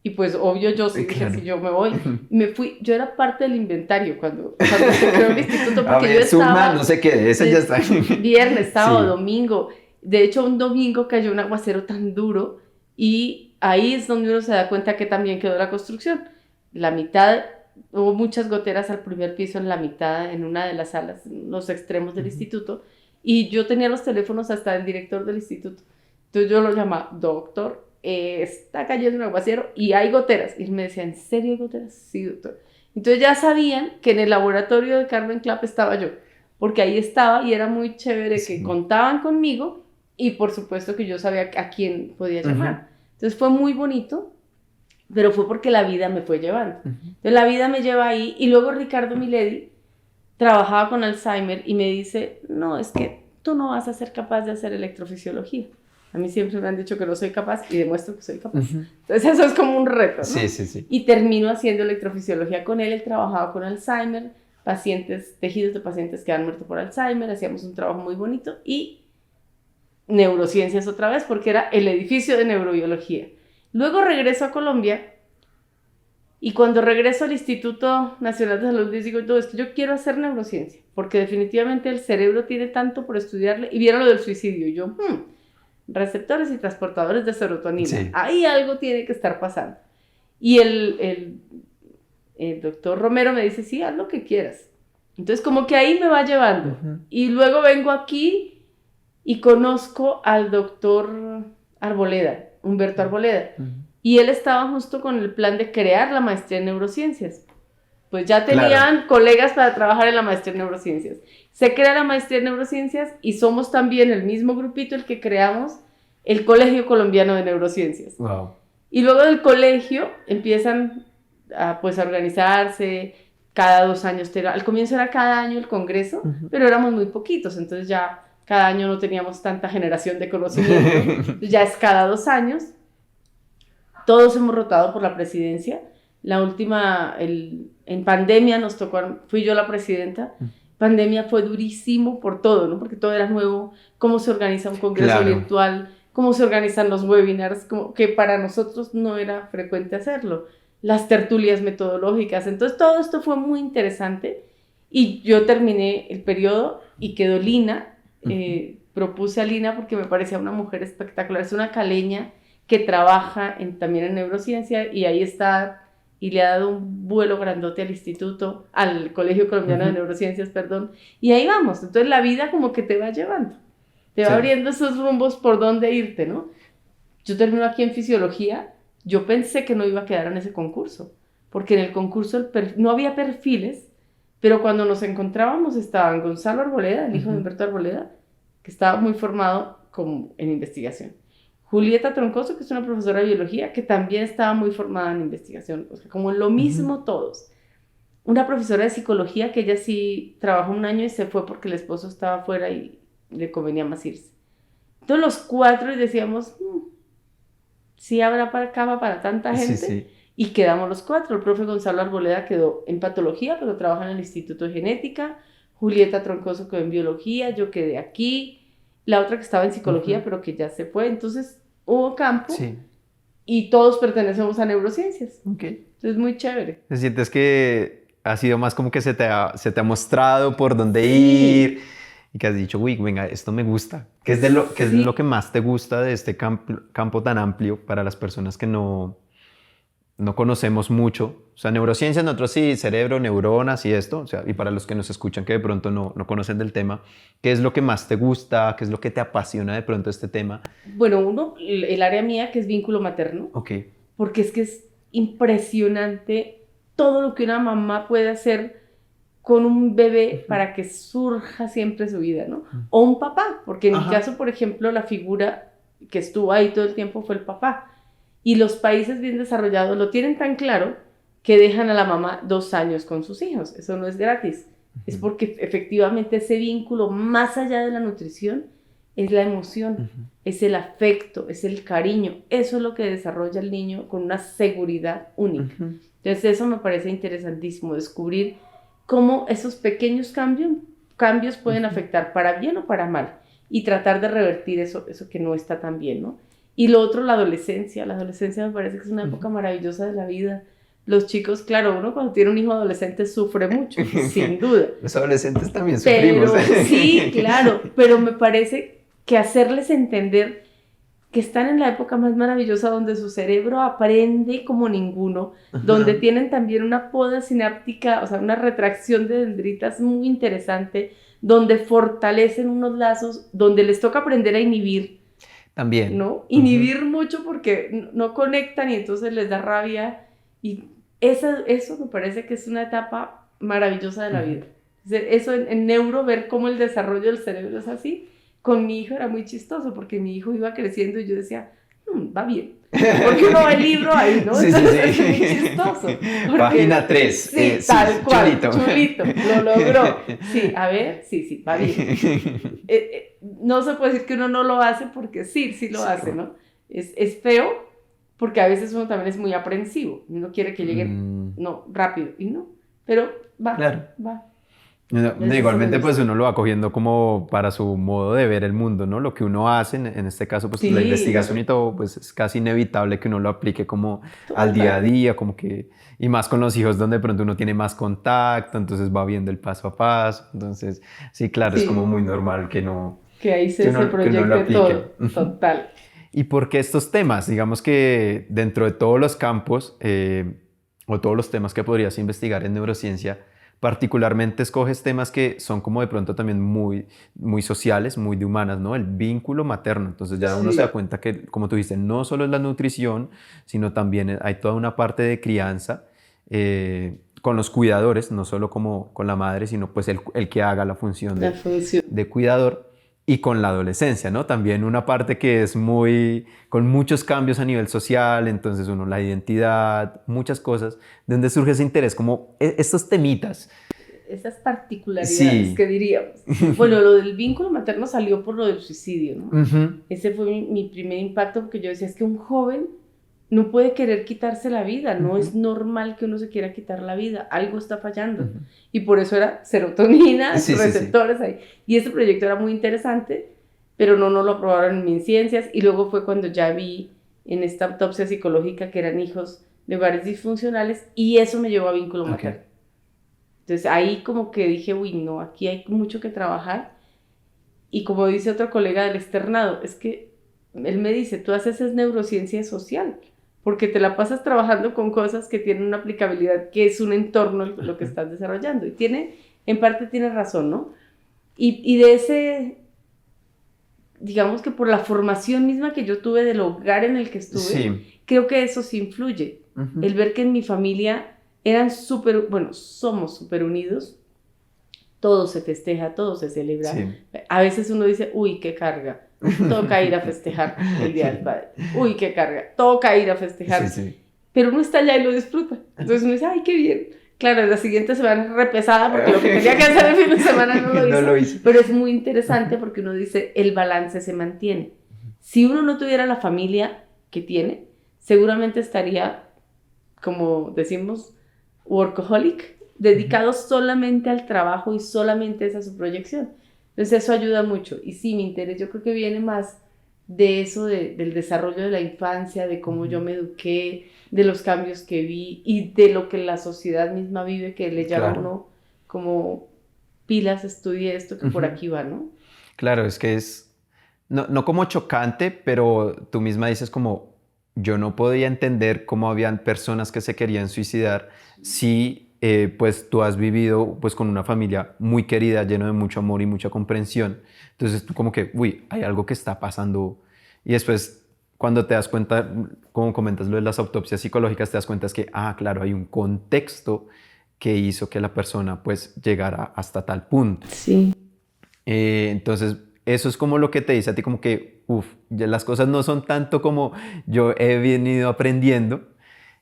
Y pues, obvio, yo sí dije, si yo me voy. Me fui, yo era parte del inventario cuando se creó el instituto, porque ver, yo estaba... no sé qué, esa ya está. Viernes, sábado, domingo. De hecho, un domingo cayó un aguacero tan duro y ahí es donde uno se da cuenta que también quedó la construcción. La mitad, hubo muchas goteras al primer piso, en la mitad, en una de las salas, en los extremos del instituto, y yo tenía los teléfonos hasta el director del instituto. Entonces yo lo llamaba, doctor, está cayendo un aguacero y hay goteras. Y él me decía, ¿en serio hay goteras? Sí, doctor. Entonces ya sabían que en el laboratorio de Carmen Clapp estaba yo, porque ahí estaba y era muy chévere que contaban conmigo y por supuesto que yo sabía a quién podía llamar. Entonces fue muy bonito, pero fue porque la vida me fue llevando. Entonces la vida me lleva ahí y luego Ricardo Miledi trabajaba con Alzheimer y me dice, no, es que tú no vas a ser capaz de hacer electrofisiología. A mí siempre me han dicho que no soy capaz y demuestro que soy capaz. Entonces eso es como un reto, ¿no? Sí. Y termino haciendo electrofisiología con él. Él trabajaba con Alzheimer, tejidos de pacientes que han muerto por Alzheimer. Hacíamos un trabajo muy bonito y neurociencias otra vez porque era el edificio de neurobiología. Luego regreso a Colombia y cuando regreso al Instituto Nacional de Salud les digo, no, es que yo quiero hacer neurociencia porque definitivamente el cerebro tiene tanto por estudiarle. Y vieron lo del suicidio y yo, receptores y transportadores de serotonina, ahí algo tiene que estar pasando. Y el doctor Romero me dice, sí, haz lo que quieras, Entonces, como que ahí me va llevando. Y luego vengo aquí y conozco al doctor Arboleda, Humberto Arboleda. Y él estaba justo con el plan de crear la maestría en neurociencias. Pues ya tenían colegas para trabajar en la maestría en neurociencias. Se crea la maestría en neurociencias y somos también el mismo grupito el que creamos el Colegio Colombiano de Neurociencias. Wow. Y luego del colegio empiezan a, pues, a organizarse cada 2 años. Al comienzo era cada año el congreso, pero éramos muy poquitos, entonces ya cada año no teníamos tanta generación de conocimiento. Ya es cada 2 años. Todos hemos rotado por la presidencia. La última, en pandemia nos tocó, fui yo la presidenta. Pandemia fue durísimo por todo, ¿no? Porque todo era nuevo, cómo se organiza un congreso virtual, cómo se organizan los webinars, que para nosotros no era frecuente hacerlo, las tertulias metodológicas. Entonces todo esto fue muy interesante y yo terminé el periodo y quedó Lina. Propuse a Lina porque me parecía una mujer espectacular. Es una caleña que trabaja también en neurociencia y ahí está, y le ha dado un vuelo grandote al instituto, al Colegio Colombiano de Neurociencias, perdón, y ahí vamos. Entonces la vida como que te va llevando, te va abriendo esos rumbos por dónde irte, ¿no? Yo termino aquí en fisiología, yo pensé que no iba a quedar en ese concurso, porque en el concurso no había perfiles, pero cuando nos encontrábamos estaban Gonzalo Arboleda, el hijo de Humberto Arboleda, que estaba muy formado en investigación. Julieta Troncoso, que es una profesora de biología, que también estaba muy formada en investigación, o sea, como lo mismo todos. Una profesora de psicología que ella sí trabajó 1 año y se fue porque el esposo estaba afuera y le convenía más irse. Entonces los 4 y decíamos, sí habrá cama para tanta gente, sí. Y quedamos los 4. El profe Gonzalo Arboleda quedó en patología, pero trabaja en el Instituto de Genética. Julieta Troncoso quedó en biología, yo quedé aquí. La otra que estaba en psicología, pero que ya se fue. Entonces hubo campo y todos pertenecemos a neurociencias. Entonces muy chévere. ¿Te sientes que ha sido más como que se te ha mostrado por dónde ir y que has dicho, uy, venga, esto me gusta? ¿Qué es lo que más te gusta de este campo tan amplio para las personas que no conocemos mucho? O sea, neurociencias, nosotros sí, cerebro, neuronas y esto, o sea, y para los que nos escuchan que de pronto no conocen del tema, ¿qué es lo que más te gusta? ¿Qué es lo que te apasiona de pronto este tema? Bueno, el área mía, que es vínculo materno, porque es que es impresionante todo lo que una mamá puede hacer con un bebé para que surja siempre su vida, ¿no? O un papá, porque en mi caso, por ejemplo, la figura que estuvo ahí todo el tiempo fue el papá. Y los países bien desarrollados lo tienen tan claro que dejan a la mamá 2 años con sus hijos. Eso no es gratis. Es porque efectivamente ese vínculo, más allá de la nutrición, es la emoción, es el afecto, es el cariño. Eso es lo que desarrolla el niño con una seguridad única. Entonces eso me parece interesantísimo, descubrir cómo esos pequeños cambios pueden afectar para bien o para mal y tratar de revertir eso que no está tan bien, ¿no? Y lo otro, la adolescencia. La adolescencia me parece que es una época maravillosa de la vida. Los chicos, claro, uno cuando tiene un hijo adolescente sufre mucho, sin duda. Los adolescentes también sufrimos. Sí, claro, pero me parece que hacerles entender que están en la época más maravillosa donde su cerebro aprende como ninguno, donde tienen también una poda sináptica, o sea, una retracción de dendritas muy interesante, donde fortalecen unos lazos, donde les toca aprender a inhibir. También. ¿No? Inhibir mucho porque no conectan y entonces les da rabia. Y eso me parece que es una etapa maravillosa de la vida. Eso en neuro, ver cómo el desarrollo del cerebro es así. Con mi hijo era muy chistoso porque mi hijo iba creciendo y yo decía, va bien. Porque uno va el libro ahí, ¿no? Entonces es muy chistoso. Página 3. Sí, tal cual. Chulito. Lo logró. Sí, a ver, sí, va bien. No se puede decir que uno no lo hace porque sí lo hace, ¿no? Es feo porque a veces uno también es muy aprensivo. Uno quiere que lleguen rápido y no. Pero va, va. Igualmente pues uno lo va cogiendo como para su modo de ver el mundo, ¿no? Lo que uno hace, en este caso pues la investigación y todo, pues es casi inevitable que uno lo aplique como al día a día, como que, y más con los hijos donde de pronto uno tiene más contacto, entonces va viendo el paso a paso, entonces sí, claro, es como muy normal que no... Que ahí se proyecte todo, total. ¿Y por qué estos temas? Digamos que dentro de todos los campos o todos los temas que podrías investigar en neurociencia, particularmente escoges temas que son como de pronto también muy, muy sociales, muy de humanas, ¿no? El vínculo materno. Entonces ya uno se da cuenta que, como tú dices, no solo es la nutrición, sino también hay toda una parte de crianza con los cuidadores, no solo como con la madre, sino pues el que haga la función de cuidador. Y con la adolescencia, ¿no? También una parte que es con muchos cambios a nivel social, entonces la identidad, muchas cosas, de donde surge ese interés, como estos temitas. Esas particularidades que diríamos. Bueno, lo del vínculo materno salió por lo del suicidio, ¿no? Ese fue mi primer impacto, porque yo decía, es que un joven no puede querer quitarse la vida, no es normal que uno se quiera quitar la vida, algo está fallando. Y por eso era serotonina, receptores ahí. Y ese proyecto era muy interesante, pero no lo aprobaron en MinCiencias. Y luego fue cuando ya vi en esta autopsia psicológica que eran hijos de hogares disfuncionales, y eso me llevó a vínculo materno. Entonces ahí como que dije, uy, no, aquí hay mucho que trabajar. Y como dice otro colega del externado, es que él me dice, tú haces es neurociencia social, porque te la pasas trabajando con cosas que tienen una aplicabilidad, que es un entorno lo que estás desarrollando. Y en parte tiene razón, ¿no? Y de ese, digamos que por la formación misma que yo tuve del hogar en el que estuve, creo que eso sí influye. El ver que en mi familia somos súper unidos, todo se festeja, todo se celebra. A veces uno dice, uy, qué carga. Toca ir a festejar el Día del Padre. Uy, qué carga. Toca ir a festejar. Pero uno está allá y lo disfruta. Entonces uno dice, ay, qué bien. Claro, la siguiente semana repesada porque lo que tenía que hacer el fin de semana no lo hizo. Pero es muy interesante porque uno dice, el balance se mantiene. Si uno no tuviera la familia que tiene, seguramente estaría, como decimos, workaholic, dedicado solamente al trabajo y solamente esa es su proyección. Entonces eso ayuda mucho. Y sí, mi interés yo creo que viene más de eso, del desarrollo de la infancia, de cómo yo me eduqué, de los cambios que vi y de lo que la sociedad misma vive, que le llama a uno como pilas, estudie esto, que por aquí va, ¿no? Claro, es que es, no como chocante, pero tú misma dices como, yo no podía entender cómo habían personas que se querían suicidar si pues tú has vivido pues con una familia muy querida, lleno de mucho amor y mucha comprensión. Entonces tú como que, uy, hay algo que está pasando. Y después cuando te das cuenta, como comentas lo de las autopsias psicológicas, te das cuenta es que, claro, hay un contexto que hizo que la persona pues llegara hasta tal punto. Sí. Entonces eso es como lo que te dice a ti como que, ya las cosas no son tanto como yo he venido aprendiendo.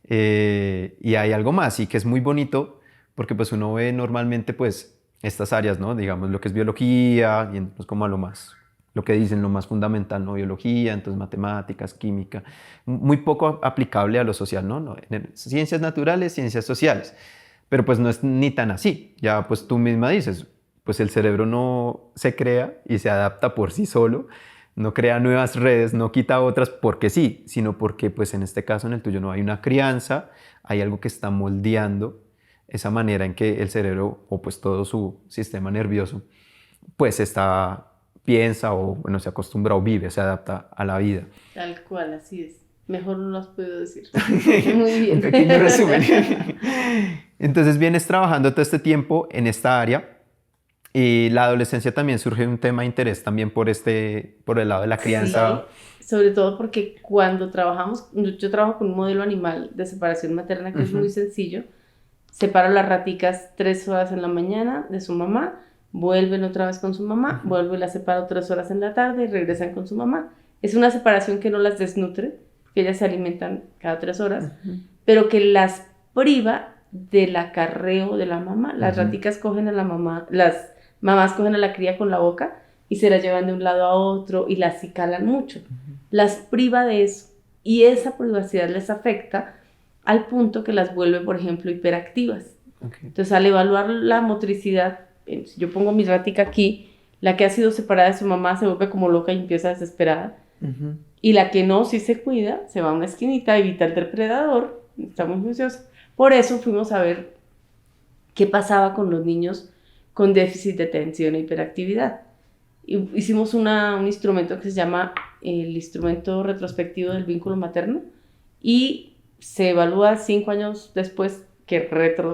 Y hay algo más y que es muy bonito porque pues uno ve normalmente pues estas áreas, ¿no? Digamos lo que es biología y entonces como a lo que dicen, lo más fundamental, ¿no? Biología, entonces matemáticas, química, muy poco aplicable a lo social, ¿no? Ciencias naturales, ciencias sociales, pero pues no es ni tan así, ya pues tú misma dices, pues el cerebro no se crea y se adapta por sí solo, no crea nuevas redes, no quita otras porque sí, sino porque pues en este caso, en el tuyo, no hay una crianza, hay algo que está moldeando esa manera en que el cerebro o pues todo su sistema nervioso pues piensa o bueno, se acostumbra o vive, se adapta a la vida. Tal cual, así es. Mejor no lo has podido decir. Muy bien. Un pequeño resumen. Entonces vienes trabajando todo este tiempo en esta área. Y la adolescencia también surge un tema de interés también por el lado de la crianza. Sí, sobre todo porque cuando trabajamos, yo trabajo con un modelo animal de separación materna que es muy sencillo. Separo las raticas 3 horas en la mañana de su mamá, vuelven otra vez con su mamá, vuelvo y las separo 3 horas en la tarde y regresan con su mamá. Es una separación que no las desnutre, porque ellas se alimentan cada 3 horas, pero que las priva del acarreo de la mamá. Las raticas cogen a la mamá, las mamás cogen a la cría con la boca y se la llevan de un lado a otro y las acicalan mucho. Las priva de eso y esa privacidad les afecta al punto que las vuelve, por ejemplo, hiperactivas. Entonces, al evaluar la motricidad, si yo pongo mi ratica aquí, la que ha sido separada de su mamá se vuelve como loca y empieza desesperada. Y la que no, si se cuida, se va a una esquinita, evita el depredador, está muy juiciosa. Por eso fuimos a ver qué pasaba con los niños con déficit de atención e hiperactividad. Hicimos un instrumento que se llama el instrumento retrospectivo del vínculo materno y se evalúa 5 años después que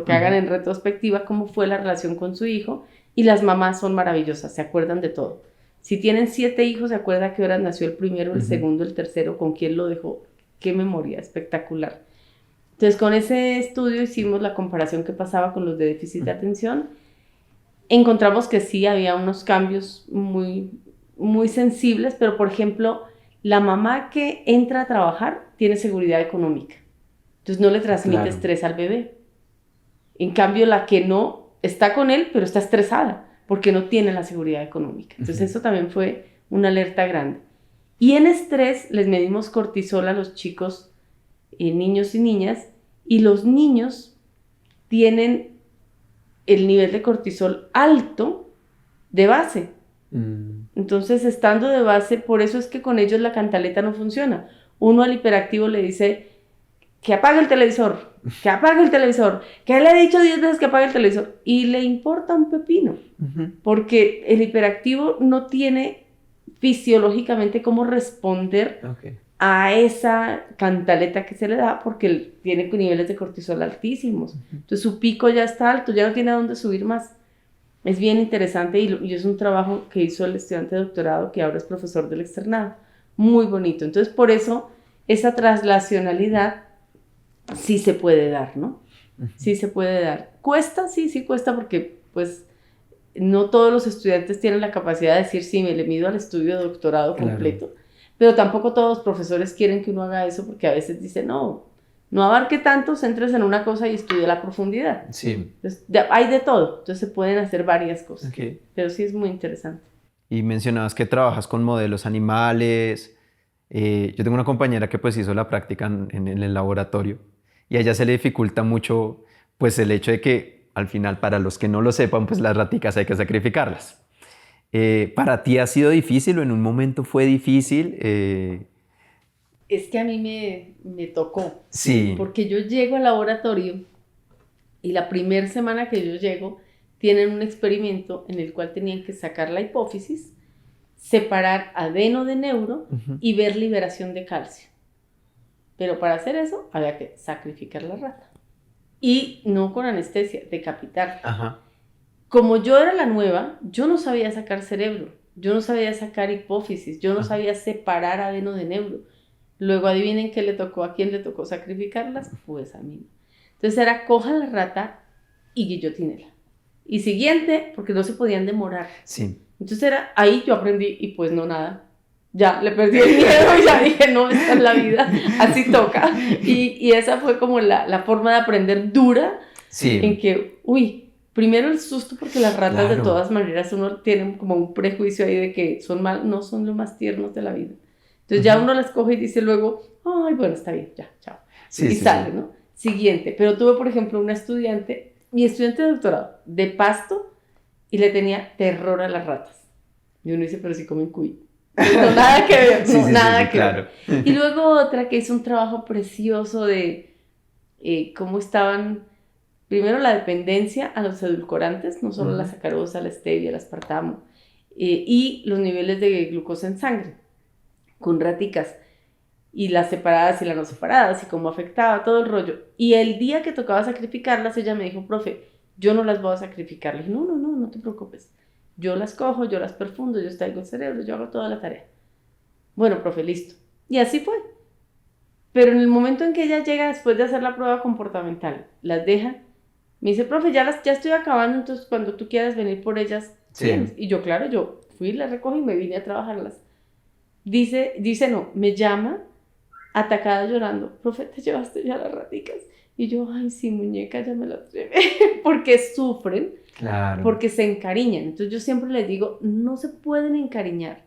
hagan en retrospectiva cómo fue la relación con su hijo, y las mamás son maravillosas, se acuerdan de todo. Si tienen 7 hijos, se acuerda a qué hora nació el primero, el segundo, el tercero, con quién lo dejó. Qué memoria, espectacular. Entonces, con ese estudio hicimos la comparación que pasaba con los de déficit de atención. Encontramos que sí había unos cambios muy, muy sensibles, pero por ejemplo, la mamá que entra a trabajar tiene seguridad económica. Entonces no le transmite estrés al bebé. En cambio, la que no está con él, pero está estresada porque no tiene la seguridad económica. Entonces eso también fue una alerta grande. Y en estrés les medimos cortisol a los chicos, niños y niñas, y los niños tienen el nivel de cortisol alto de base. Entonces, estando de base, por eso es que con ellos la cantaleta no funciona. Uno al hiperactivo le dice que apague el televisor, que apague el televisor, que le he dicho 10 veces que apague el televisor, y le importa un pepino, porque el hiperactivo no tiene fisiológicamente cómo responder a esa cantaleta que se le da, porque tiene niveles de cortisol altísimos. Entonces su pico ya está alto, ya no tiene a dónde subir más. Es bien interesante y es un trabajo que hizo el estudiante de doctorado, que ahora es profesor del externado. Muy bonito. Entonces, por eso, esa traslacionalidad sí se puede dar, ¿no? Sí se puede dar. ¿Cuesta? Sí cuesta, porque, pues, no todos los estudiantes tienen la capacidad de decir, sí, me le mido al estudio de doctorado completo. Pero tampoco todos los profesores quieren que uno haga eso, porque a veces dicen, no abarque tanto, céntrese en una cosa y estudie la profundidad. Sí. Entonces, hay de todo, entonces se pueden hacer varias cosas. Pero sí es muy interesante. Y mencionabas que trabajas con modelos animales. Yo tengo una compañera que pues hizo la práctica en el laboratorio, y a ella se le dificulta mucho pues el hecho de que al final, para los que no lo sepan, pues las raticas hay que sacrificarlas. ¿Para ti ha sido difícil o en un momento fue difícil? Es que a mí me tocó. Sí. Porque yo llego al laboratorio y la primera semana que yo llego tienen un experimento en el cual tenían que sacar la hipófisis, separar adeno de neuro y ver liberación de calcio. Pero para hacer eso había que sacrificar la rata. Y no con anestesia, decapitarla. Como yo era la nueva, yo no sabía sacar cerebro, yo no sabía sacar hipófisis, yo no sabía separar adeno de neuro. Luego adivinen qué le tocó, a quién le tocó sacrificarlas, pues a mí. Entonces era, coja la rata y guillotínela. Y siguiente, porque no se podían demorar. Sí. Entonces era, ahí yo aprendí y pues no nada. Ya, le perdí el miedo y ya dije, no, esta es la vida, así toca. Y esa fue como la forma de aprender dura, en que, primero el susto, porque las ratas de todas maneras uno tiene como un prejuicio ahí de que no son lo más tiernos de la vida. Entonces ya uno las coge y dice luego, ay, bueno, está bien, ya, chao. Y sale, ¿no? Siguiente. Pero tuve, por ejemplo, mi estudiante de doctorado, de Pasto, y le tenía terror a las ratas. Y uno dice, pero si comen cuy. No, nada que ver, nada que ver. Y luego otra que hizo un trabajo precioso de cómo estaban, primero la dependencia a los edulcorantes, no solo la sacarosa, la stevia, el aspartamo, y los niveles de glucosa en sangre, con raticas, y las separadas y las no separadas, y cómo afectaba todo el rollo. Y el día que tocaba sacrificarlas, ella me dijo, profe, yo no las voy a sacrificar. Le dije, no te preocupes. Yo las cojo, yo las perfundo, yo extraigo el cerebro, yo hago toda la tarea. Bueno, profe, listo. Y así fue. Pero en el momento en que ella llega después de hacer la prueba comportamental, las deja, me dice, profe, ya estoy acabando, entonces cuando tú quieras venir por ellas, ¿tienes? Y yo, claro, yo fui, las recogí y me vine a trabajarlas. Dice, no, me llama atacada llorando, profe, te llevaste ya las raticas. Y yo, ay, sí, muñeca, ya me las llevé. Porque sufren, porque se encariñan. Entonces yo siempre les digo, no se pueden encariñar.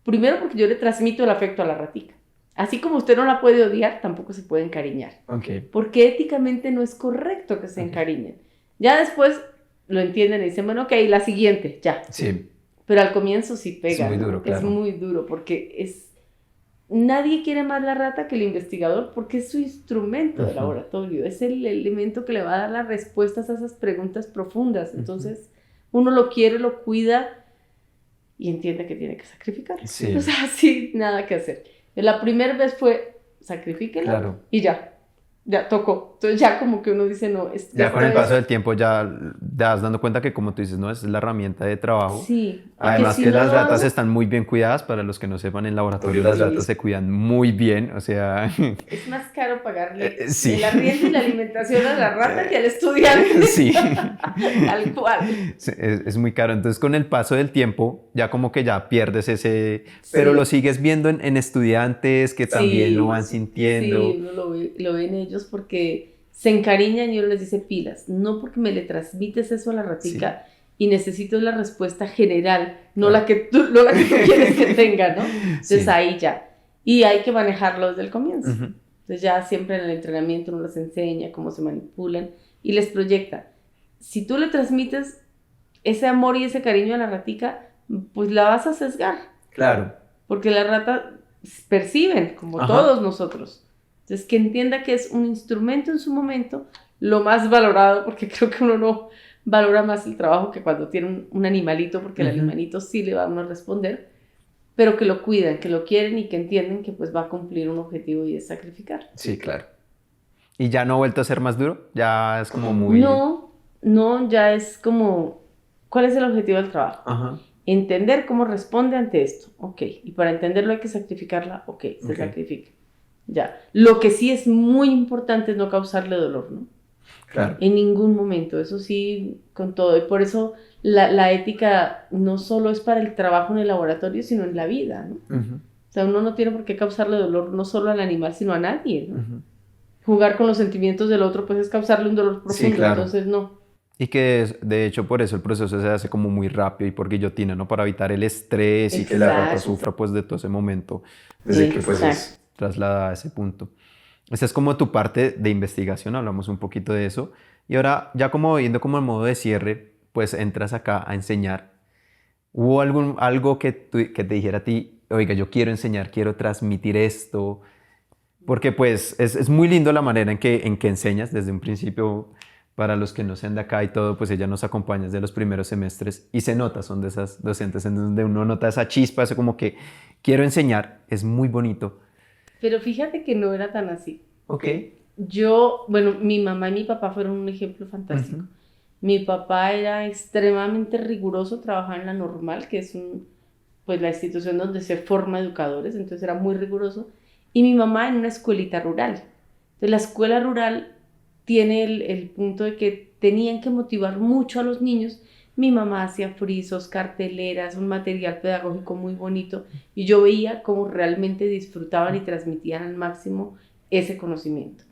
Primero porque yo le transmito el afecto a la ratica. Así como usted no la puede odiar, tampoco se puede encariñar. Porque éticamente no es correcto que se encariñen. Ya después lo entienden y dicen, bueno, ok, la siguiente, ya. Sí. Pero al comienzo sí pega. Es muy duro, claro. Es muy duro porque nadie quiere más la rata que el investigador, porque es su instrumento de laboratorio, es el elemento que le va a dar las respuestas a esas preguntas profundas. Entonces, uno lo quiere, lo cuida y entiende que tiene que sacrificar. Sí. O sea, sí, nada que hacer. La primera vez fue, sacrifíquenla y ya. ya tocó. Entonces ya como que uno dice, no, ya con el paso del tiempo ya te vas dando cuenta que, como tú dices, no, es la herramienta de trabajo. Sí. Además si que no las lo ratas hago, están muy bien cuidadas. Para los que no sepan, en laboratorio las Sí. ratas se cuidan muy bien, o sea... es más caro pagarle sí. el arriendo y la alimentación a la rata que al estudiante. Sí. Tal cual. Es muy caro. Entonces, con el paso del tiempo, ya como que ya pierdes ese... Pero lo sigues viendo en estudiantes que también lo van sintiendo. Sí, uno lo ve en ellos porque se encariñan y uno les dice pilas. No porque me le transmites eso a la ratica y necesito la respuesta general, no la que tú quieres que tenga, ¿no? Entonces ahí ya. Y hay que manejarlo desde el comienzo. Entonces ya siempre en el entrenamiento uno les enseña cómo se manipulan y les proyecta. Si tú le transmites ese amor y ese cariño a la ratica, pues la vas a sesgar. Claro. Porque la rata perciben, como todos nosotros. Entonces, que entienda que es un instrumento en su momento, lo más valorado, porque creo que uno no valora más el trabajo que cuando tiene un animalito, porque el animalito sí le va a uno a responder, pero que lo cuidan, que lo quieren y que entienden que pues va a cumplir un objetivo y es sacrificar. Sí, claro. ¿Y ya no ha vuelto a ser más duro? Ya es como muy... No, ya es como, ¿cuál es el objetivo del trabajo? Entender cómo responde ante esto, ok, y para entenderlo hay que sacrificarla, ok, se sacrifica, ya. Lo que sí es muy importante es no causarle dolor, ¿no? Claro. En ningún momento, eso sí, con todo, y por eso la ética no solo es para el trabajo en el laboratorio, sino en la vida, ¿no? O sea, uno no tiene por qué causarle dolor no solo al animal, sino a nadie, ¿no? Jugar con los sentimientos del otro, pues es causarle un dolor profundo, claro. Entonces no. Y que de hecho por eso el proceso se hace como muy rápido y por guillotina, ¿no? Para evitar el estrés y que la rata sufra pues de todo ese momento desde que pues es trasladada a ese punto. Esa es como tu parte de investigación, hablamos un poquito de eso. Y ahora ya como viendo como el modo de cierre, pues entras acá a enseñar. ¿Hubo algo que te dijera a ti, oiga, yo quiero enseñar, quiero transmitir esto? Porque pues es muy lindo la manera en que enseñas desde un principio. Para los que no sean de acá y todo, pues ella nos acompaña desde los primeros semestres y se nota, son de esas docentes en donde uno nota esa chispa, eso como que quiero enseñar, es muy bonito. Pero fíjate que no era tan así. Ok. Bueno, mi mamá y mi papá fueron un ejemplo fantástico. Mi papá era extremadamente riguroso, trabajaba en la Normal, que es pues la institución donde se forma educadores, entonces era muy riguroso. Y mi mamá en una escuelita rural. Entonces la escuela rural tiene el punto de que tenían que motivar mucho a los niños. Mi mamá hacía frisos, carteleras, un material pedagógico muy bonito y yo veía cómo realmente disfrutaban y transmitían al máximo ese conocimiento.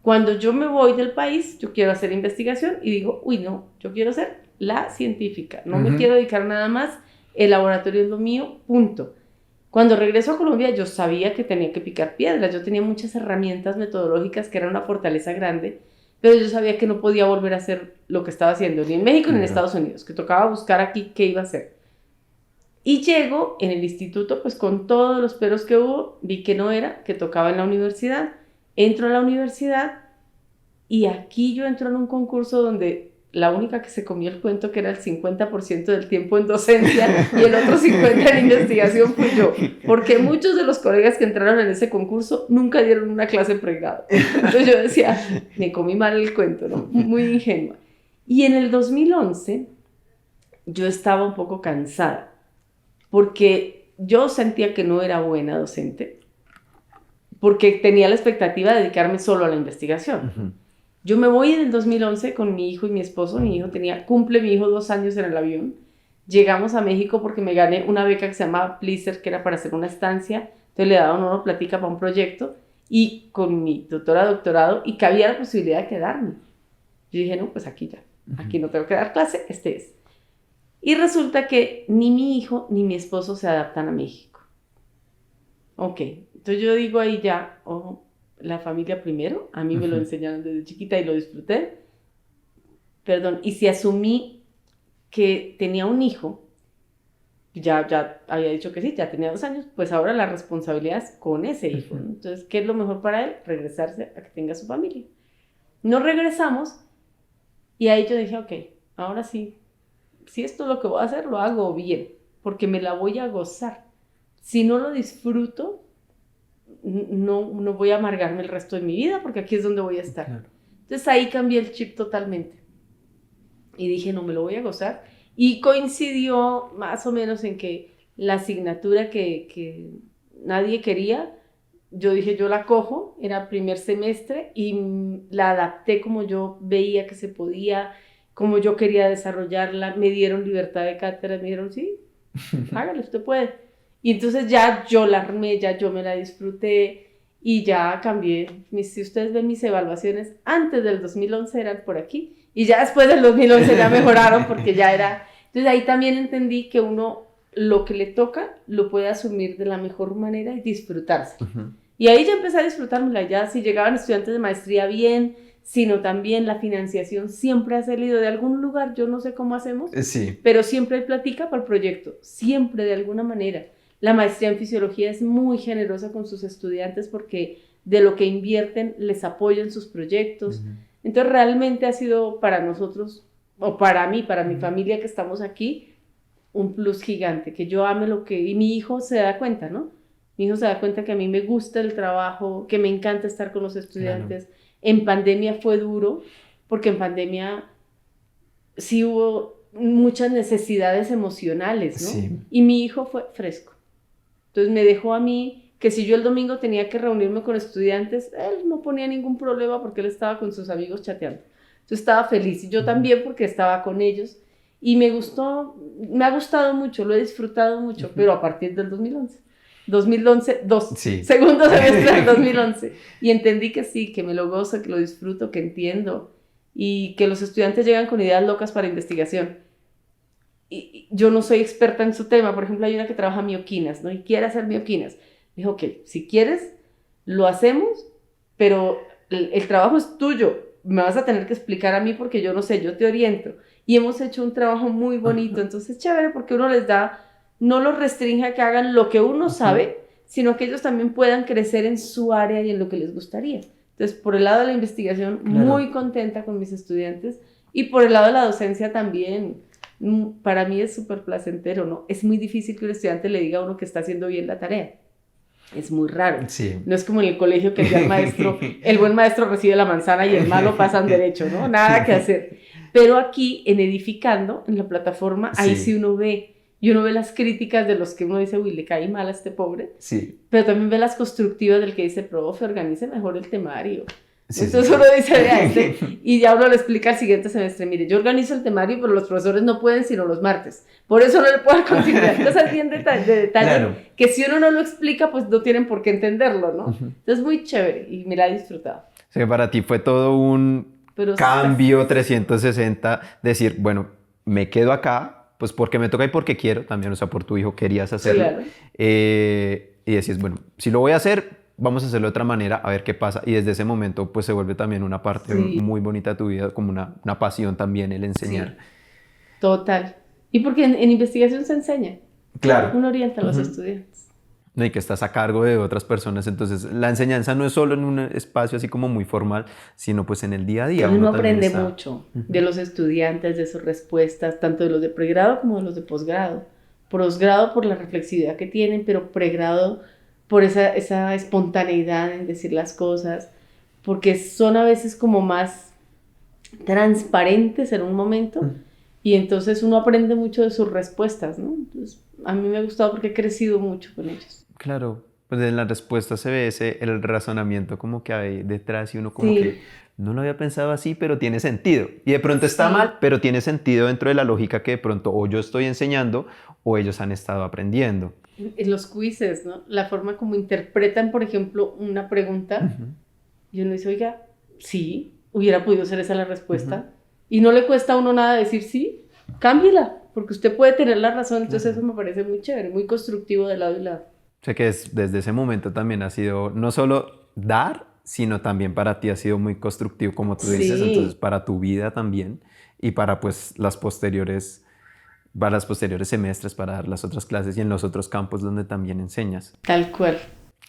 Cuando yo me voy del país, yo quiero hacer investigación y digo, uy no, yo quiero ser la científica, no me quiero dedicar nada más, el laboratorio es lo mío, punto. Cuando regreso a Colombia yo sabía que tenía que picar piedras, yo tenía muchas herramientas metodológicas que eran una fortaleza grande, pero yo sabía que no podía volver a hacer lo que estaba haciendo, ni en México ni en Estados Unidos, que tocaba buscar aquí qué iba a hacer. Y llego en el instituto, pues con todos los peros que hubo, vi que no era, que tocaba en la universidad, entro a la universidad y aquí yo entro en un concurso donde la única que se comió el cuento, que era el 50% del tiempo en docencia y el otro 50% en investigación, fui yo. Porque muchos de los colegas que entraron en ese concurso nunca dieron una clase en pregrado. Entonces yo decía, me comí mal el cuento, ¿no? Muy ingenua. Y en el 2011 yo estaba un poco cansada porque yo sentía que no era buena docente porque tenía la expectativa de dedicarme solo a la investigación. Yo me voy en el 2011 con mi hijo y mi esposo. Cumple mi hijo 2 años en el avión. Llegamos a México porque me gané una beca que se llamaba Pleaser, que era para hacer una estancia. Entonces le daban una plática para un proyecto y con mi doctorado y que había la posibilidad de quedarme. Yo dije, no, pues aquí ya. Aquí no tengo que dar clase, este es. Y resulta que ni mi hijo ni mi esposo se adaptan a México. Ok, entonces yo digo ahí ya, la familia primero, a mí me lo enseñaron desde chiquita y lo disfruté, y si asumí que tenía un hijo, ya había dicho que sí, ya tenía 2 años, pues ahora la responsabilidad es con ese hijo, ¿no? Entonces, ¿qué es lo mejor para él? Regresarse a que tenga su familia. Nos regresamos y ahí yo dije, ok, ahora sí, si esto es lo que voy a hacer, lo hago bien, porque me la voy a gozar. Si no lo disfruto, no voy a amargarme el resto de mi vida porque aquí es donde voy a estar. Claro. Entonces ahí cambié el chip totalmente y dije, no, me lo voy a gozar. Y coincidió más o menos en que la asignatura que nadie quería, yo dije, yo la cojo, era primer semestre y la adapté como yo veía que se podía, como yo quería desarrollarla, me dieron libertad de cátedra, me dijeron, sí, hágale, usted puede. Y entonces ya yo la armé, ya yo me la disfruté y ya cambié. Si ustedes ven mis evaluaciones, antes del 2011 eran por aquí y ya después del 2011 ya mejoraron porque ya era... Entonces ahí también entendí que uno lo que le toca lo puede asumir de la mejor manera y disfrutarse. Uh-huh. Y ahí ya empecé a disfrutármela, ya si llegaban estudiantes de maestría bien, sino también la financiación siempre ha salido de algún lugar, yo no sé cómo hacemos, sí, pero siempre hay plática para el proyecto, siempre de alguna manera. La maestría en fisiología es muy generosa con sus estudiantes porque de lo que invierten les apoyan sus proyectos. Uh-huh. Entonces realmente ha sido para nosotros, o para mí, para mi familia que estamos aquí, un plus gigante, que yo ame lo que... Y mi hijo se da cuenta, ¿no? Mi hijo se da cuenta que a mí me gusta el trabajo, que me encanta estar con los estudiantes. Claro. En pandemia fue duro, porque en pandemia sí hubo muchas necesidades emocionales, ¿no? Sí. Y mi hijo fue fresco. Entonces me dejó a mí, que si yo el domingo tenía que reunirme con estudiantes, él no ponía ningún problema porque él estaba con sus amigos chateando. Entonces estaba feliz, y yo también porque estaba con ellos. Y me ha gustado mucho, lo he disfrutado mucho, pero a partir del 2011, sí. Segundo semestre del 2011. Y entendí que sí, que me lo gozo, que lo disfruto, que entiendo. Y que los estudiantes llegan con ideas locas para investigación. Y yo no soy experta en su tema. Por ejemplo, hay una que trabaja mioquinas, ¿no? Y quiere hacer mioquinas. Me dijo, ok, si quieres, lo hacemos, pero el trabajo es tuyo. Me vas a tener que explicar a mí porque yo no sé, yo te oriento. Y hemos hecho un trabajo muy bonito. Entonces, chévere, porque uno les da... No los restringe a que hagan lo que uno sabe, sino que ellos también puedan crecer en su área y en lo que les gustaría. Entonces, por el lado de la investigación, claro, muy contenta con mis estudiantes, y por el lado de la docencia también, para mí es súper placentero, ¿no? Es muy difícil que un estudiante le diga a uno que está haciendo bien la tarea. Es muy raro. Sí. No es como en el colegio que ya el buen maestro recibe la manzana y el malo pasan derecho, ¿no? Nada que hacer. Pero aquí, en Edificando, en la plataforma, ahí sí uno ve... Y uno ve las críticas de los que uno dice, uy, le cae mal a este pobre. Sí. Pero también ve las constructivas del que dice, profe, organice mejor el temario. Sí, entonces uno dice, vea, y ya uno le explica al siguiente semestre, mire, yo organizo el temario, pero los profesores no pueden sino los martes. Por eso no le puedo considerar cosas bien de detalle, claro, que si uno no lo explica, pues no tienen por qué entenderlo, ¿no? Uh-huh. Entonces muy chévere y me la he disfrutado. O sea, para ti fue todo un cambio 360, decir, bueno, me quedo acá, pues porque me toca y porque quiero también, o sea, por tu hijo querías hacerlo. Claro. Y decís, bueno, si lo voy a hacer, vamos a hacerlo de otra manera, a ver qué pasa. Y desde ese momento, pues se vuelve también una parte muy bonita de tu vida, como una pasión también el enseñar. Sí. Total. Y porque en investigación se enseña. Claro. Uno orienta a los estudiantes. No, y que estás a cargo de otras personas, entonces la enseñanza no es solo en un espacio así como muy formal, sino pues en el día a día. Uno aprende mucho de los estudiantes, de sus respuestas, tanto de los de pregrado como de los de posgrado. Posgrado por la reflexividad que tienen, pero pregrado por esa espontaneidad en decir las cosas, porque son a veces como más transparentes en un momento, y entonces uno aprende mucho de sus respuestas, ¿no? Entonces, a mí me ha gustado porque he crecido mucho con ellos. Claro, pues en la respuesta se ve el razonamiento como que hay detrás y uno como que no lo había pensado así, pero tiene sentido. Y de pronto está mal, pero tiene sentido dentro de la lógica que de pronto o yo estoy enseñando o ellos han estado aprendiendo. En los quizzes, ¿no? La forma como interpretan, por ejemplo, una pregunta, y uno dice, oiga, sí, hubiera podido ser esa la respuesta. Y no le cuesta a uno nada decir sí, cámbiela, porque usted puede tener la razón. Entonces eso me parece muy chévere, muy constructivo de lado y lado. O sea que desde ese momento también ha sido no solo dar, sino también para ti ha sido muy constructivo, como tú dices, entonces para tu vida también y para pues las posteriores semestres, para dar las otras clases y en los otros campos donde también enseñas. Tal cual.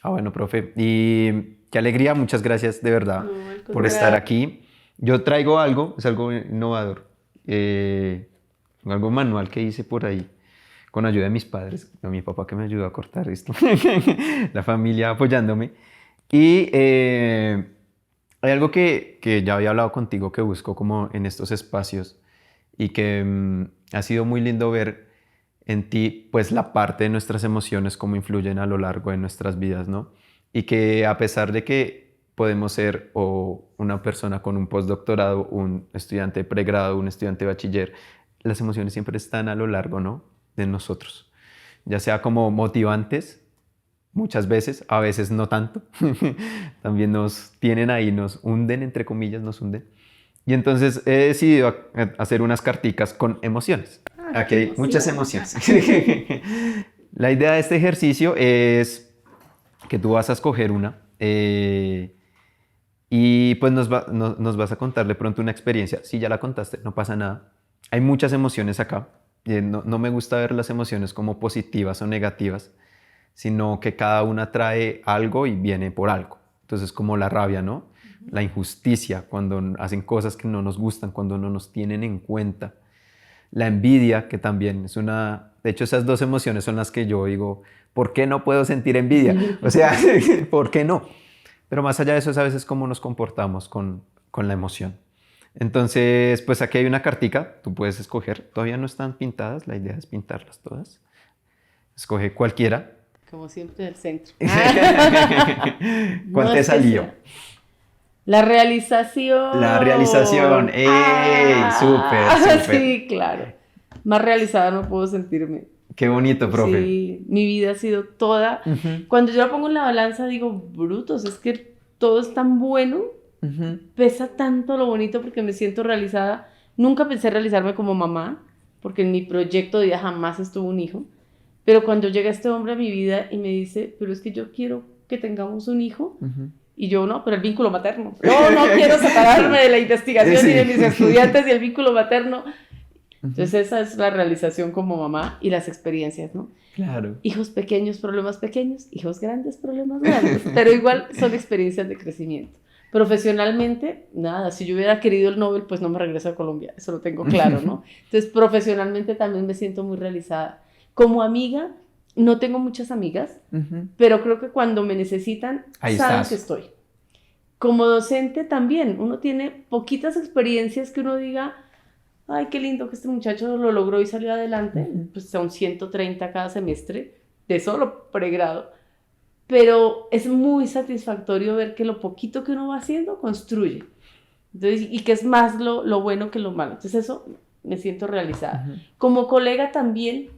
Ah, bueno, profe, y qué alegría, muchas gracias de verdad por estar aquí. Yo traigo algo, es algo innovador, algo manual que hice por ahí, con ayuda de mis padres, de mi papá que me ayudó a cortar esto, la familia apoyándome. Y hay algo que ya había hablado contigo que busco como en estos espacios y que ha sido muy lindo ver en ti, pues la parte de nuestras emociones, cómo influyen a lo largo de nuestras vidas, ¿no? Y que a pesar de que podemos ser o una persona con un postdoctorado, un estudiante de pregrado, un estudiante de bachiller, las emociones siempre están a lo largo, ¿no?, de nosotros, ya sea como motivantes, muchas veces, a veces no tanto, también nos tienen ahí, nos hunden, entre comillas, nos hunden. Y entonces he decidido hacer unas carticas con emociones. Aquí hay muchas emociones. La idea de este ejercicio es que tú vas a escoger una y pues nos vas a contar de pronto una experiencia. Si ya la contaste, no pasa nada. Hay muchas emociones acá. No me gusta ver las emociones como positivas o negativas, sino que cada una trae algo y viene por algo. Entonces, como la rabia, ¿no? La injusticia, cuando hacen cosas que no nos gustan, cuando no nos tienen en cuenta. La envidia, que también es una... De hecho, esas dos emociones son las que yo digo, ¿por qué no puedo sentir envidia? O sea, ¿por qué no? Pero más allá de eso es a veces cómo nos comportamos con la emoción. Entonces, pues aquí hay una cartica, tú puedes escoger. Todavía no están pintadas, la idea es pintarlas todas. Escoge cualquiera. Como siempre, del centro. ¿Cuál te salió? La realización. La realización. ¡Ey! Súper. Sí, claro. Más realizada no puedo sentirme. Qué bonito, profe. Sí, mi vida ha sido toda. Cuando yo la pongo en la balanza, digo, brutos, es que todo es tan bueno. Pesa tanto lo bonito porque me siento realizada. Nunca pensé realizarme como mamá, porque en mi proyecto de vida jamás estuvo un hijo. Pero cuando llega este hombre a mi vida y me dice, pero es que yo quiero que tengamos un hijo, y yo no, pero el vínculo materno. No quiero separarme de la investigación sí. y de mis estudiantes y el vínculo materno. Entonces esa es la realización como mamá y las experiencias, ¿no? Claro. Hijos pequeños, problemas pequeños, hijos grandes, problemas grandes, pero igual son experiencias de crecimiento. Profesionalmente, nada, si yo hubiera querido el Nobel, pues no me regreso a Colombia, eso lo tengo claro, ¿no? Entonces, profesionalmente también me siento muy realizada. Como amiga, no tengo muchas amigas, pero creo que cuando me necesitan, ahí saben estás. que estoy. Como docente también, uno tiene poquitas experiencias que uno diga, ay, qué lindo que este muchacho lo logró y salió adelante, pues son 130 cada semestre, de solo pregrado. Pero es muy satisfactorio ver que lo poquito que uno va haciendo construye. Entonces, y que es más lo bueno que lo malo. Entonces eso me siento realizada. Como colega también,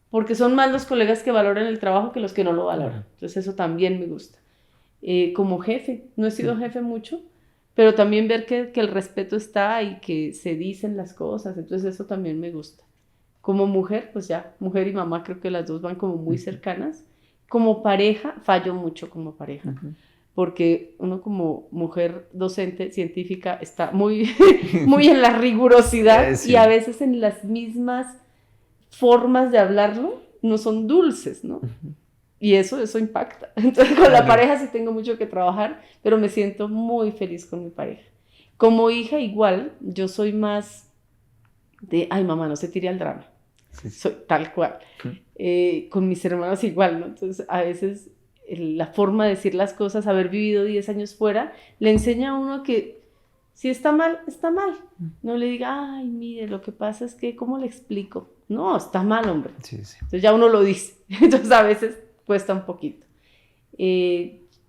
porque son más los colegas que valoran el trabajo que los que no lo valoran. Entonces eso también me gusta. Como jefe, no he sido jefe mucho, pero también ver que el respeto está y que se dicen las cosas. Entonces eso también me gusta. Como mujer, pues ya, mujer y mamá creo que las dos van como muy cercanas. Como pareja, fallo mucho como pareja, porque uno como mujer docente científica está muy, muy en la rigurosidad sí. Y a veces en las mismas formas de hablarlo no son dulces, ¿no? Y eso impacta. Entonces con la pareja sí tengo mucho que trabajar, pero me siento muy feliz con mi pareja. Como hija igual, yo soy más de, ay mamá, no se tire al drama. Sí. Soy tal cual. Con mis hermanos igual, ¿no? Entonces a veces la forma de decir las cosas, haber vivido 10 años fuera, le enseña a uno que si está mal, está mal. No le diga, ay, mire, lo que pasa es que, ¿cómo le explico? No, está mal, hombre. Sí. Entonces ya uno lo dice. Entonces a veces cuesta un poquito.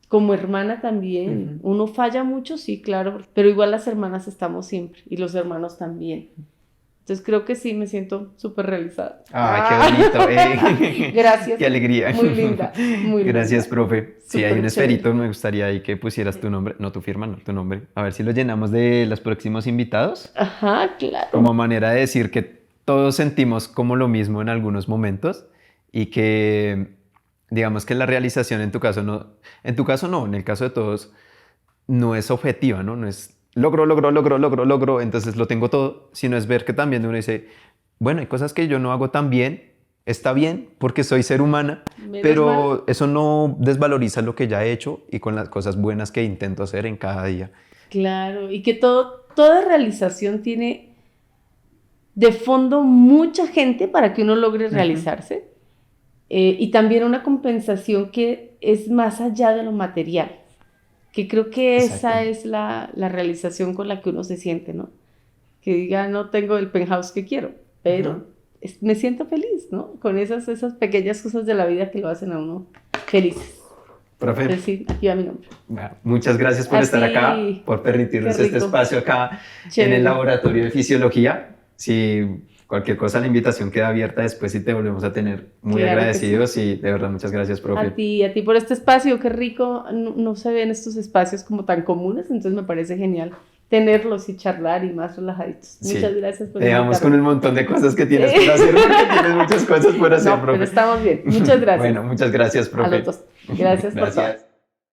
Como hermana también, uno falla mucho, sí, claro, pero igual las hermanas estamos siempre y los hermanos también. Entonces creo que sí, me siento súper realizada. ¡Ah, qué bonito! Gracias. ¡Qué alegría! Muy linda, muy Gracias, linda. profe. Si Súper hay un chévere. esferito, me gustaría ahí que pusieras tu nombre, no tu firma, no tu nombre. A ver si lo llenamos de los próximos invitados. Ajá, claro. Como manera de decir que todos sentimos como lo mismo en algunos momentos y que, digamos que la realización en tu caso no, en el caso de todos, no es objetiva, ¿no? No es logro, entonces lo tengo todo, sino es ver que también uno dice, bueno, hay cosas que yo no hago tan bien, está bien porque soy ser humana, pero eso no desvaloriza lo que ya he hecho y con las cosas buenas que intento hacer en cada día. Claro, y que toda realización tiene de fondo mucha gente para que uno logre realizarse. Y también una compensación que es más allá de lo material, que creo que esa es la realización con la que uno se siente, ¿no? Que diga, no tengo el penthouse que quiero, pero me siento feliz, ¿no? Con esas pequeñas cosas de la vida que lo hacen a uno felices. Profe, decir, aquí va mi nombre. Muchas gracias por estar acá, por permitirnos este espacio acá en el laboratorio de fisiología. Si cualquier cosa, la invitación queda abierta después y te volvemos a tener muy agradecidos y de verdad muchas gracias, profe. A ti por este espacio, qué rico, no se ven estos espacios como tan comunes, entonces me parece genial tenerlos y charlar y más relajaditos. Sí. Muchas gracias por invitarme. Con un montón de cosas que tienes por hacer, porque tienes muchas cosas por hacer, profe. Pero estamos bien, muchas gracias. Bueno, muchas gracias, profe. A los dos. Gracias. Por todo.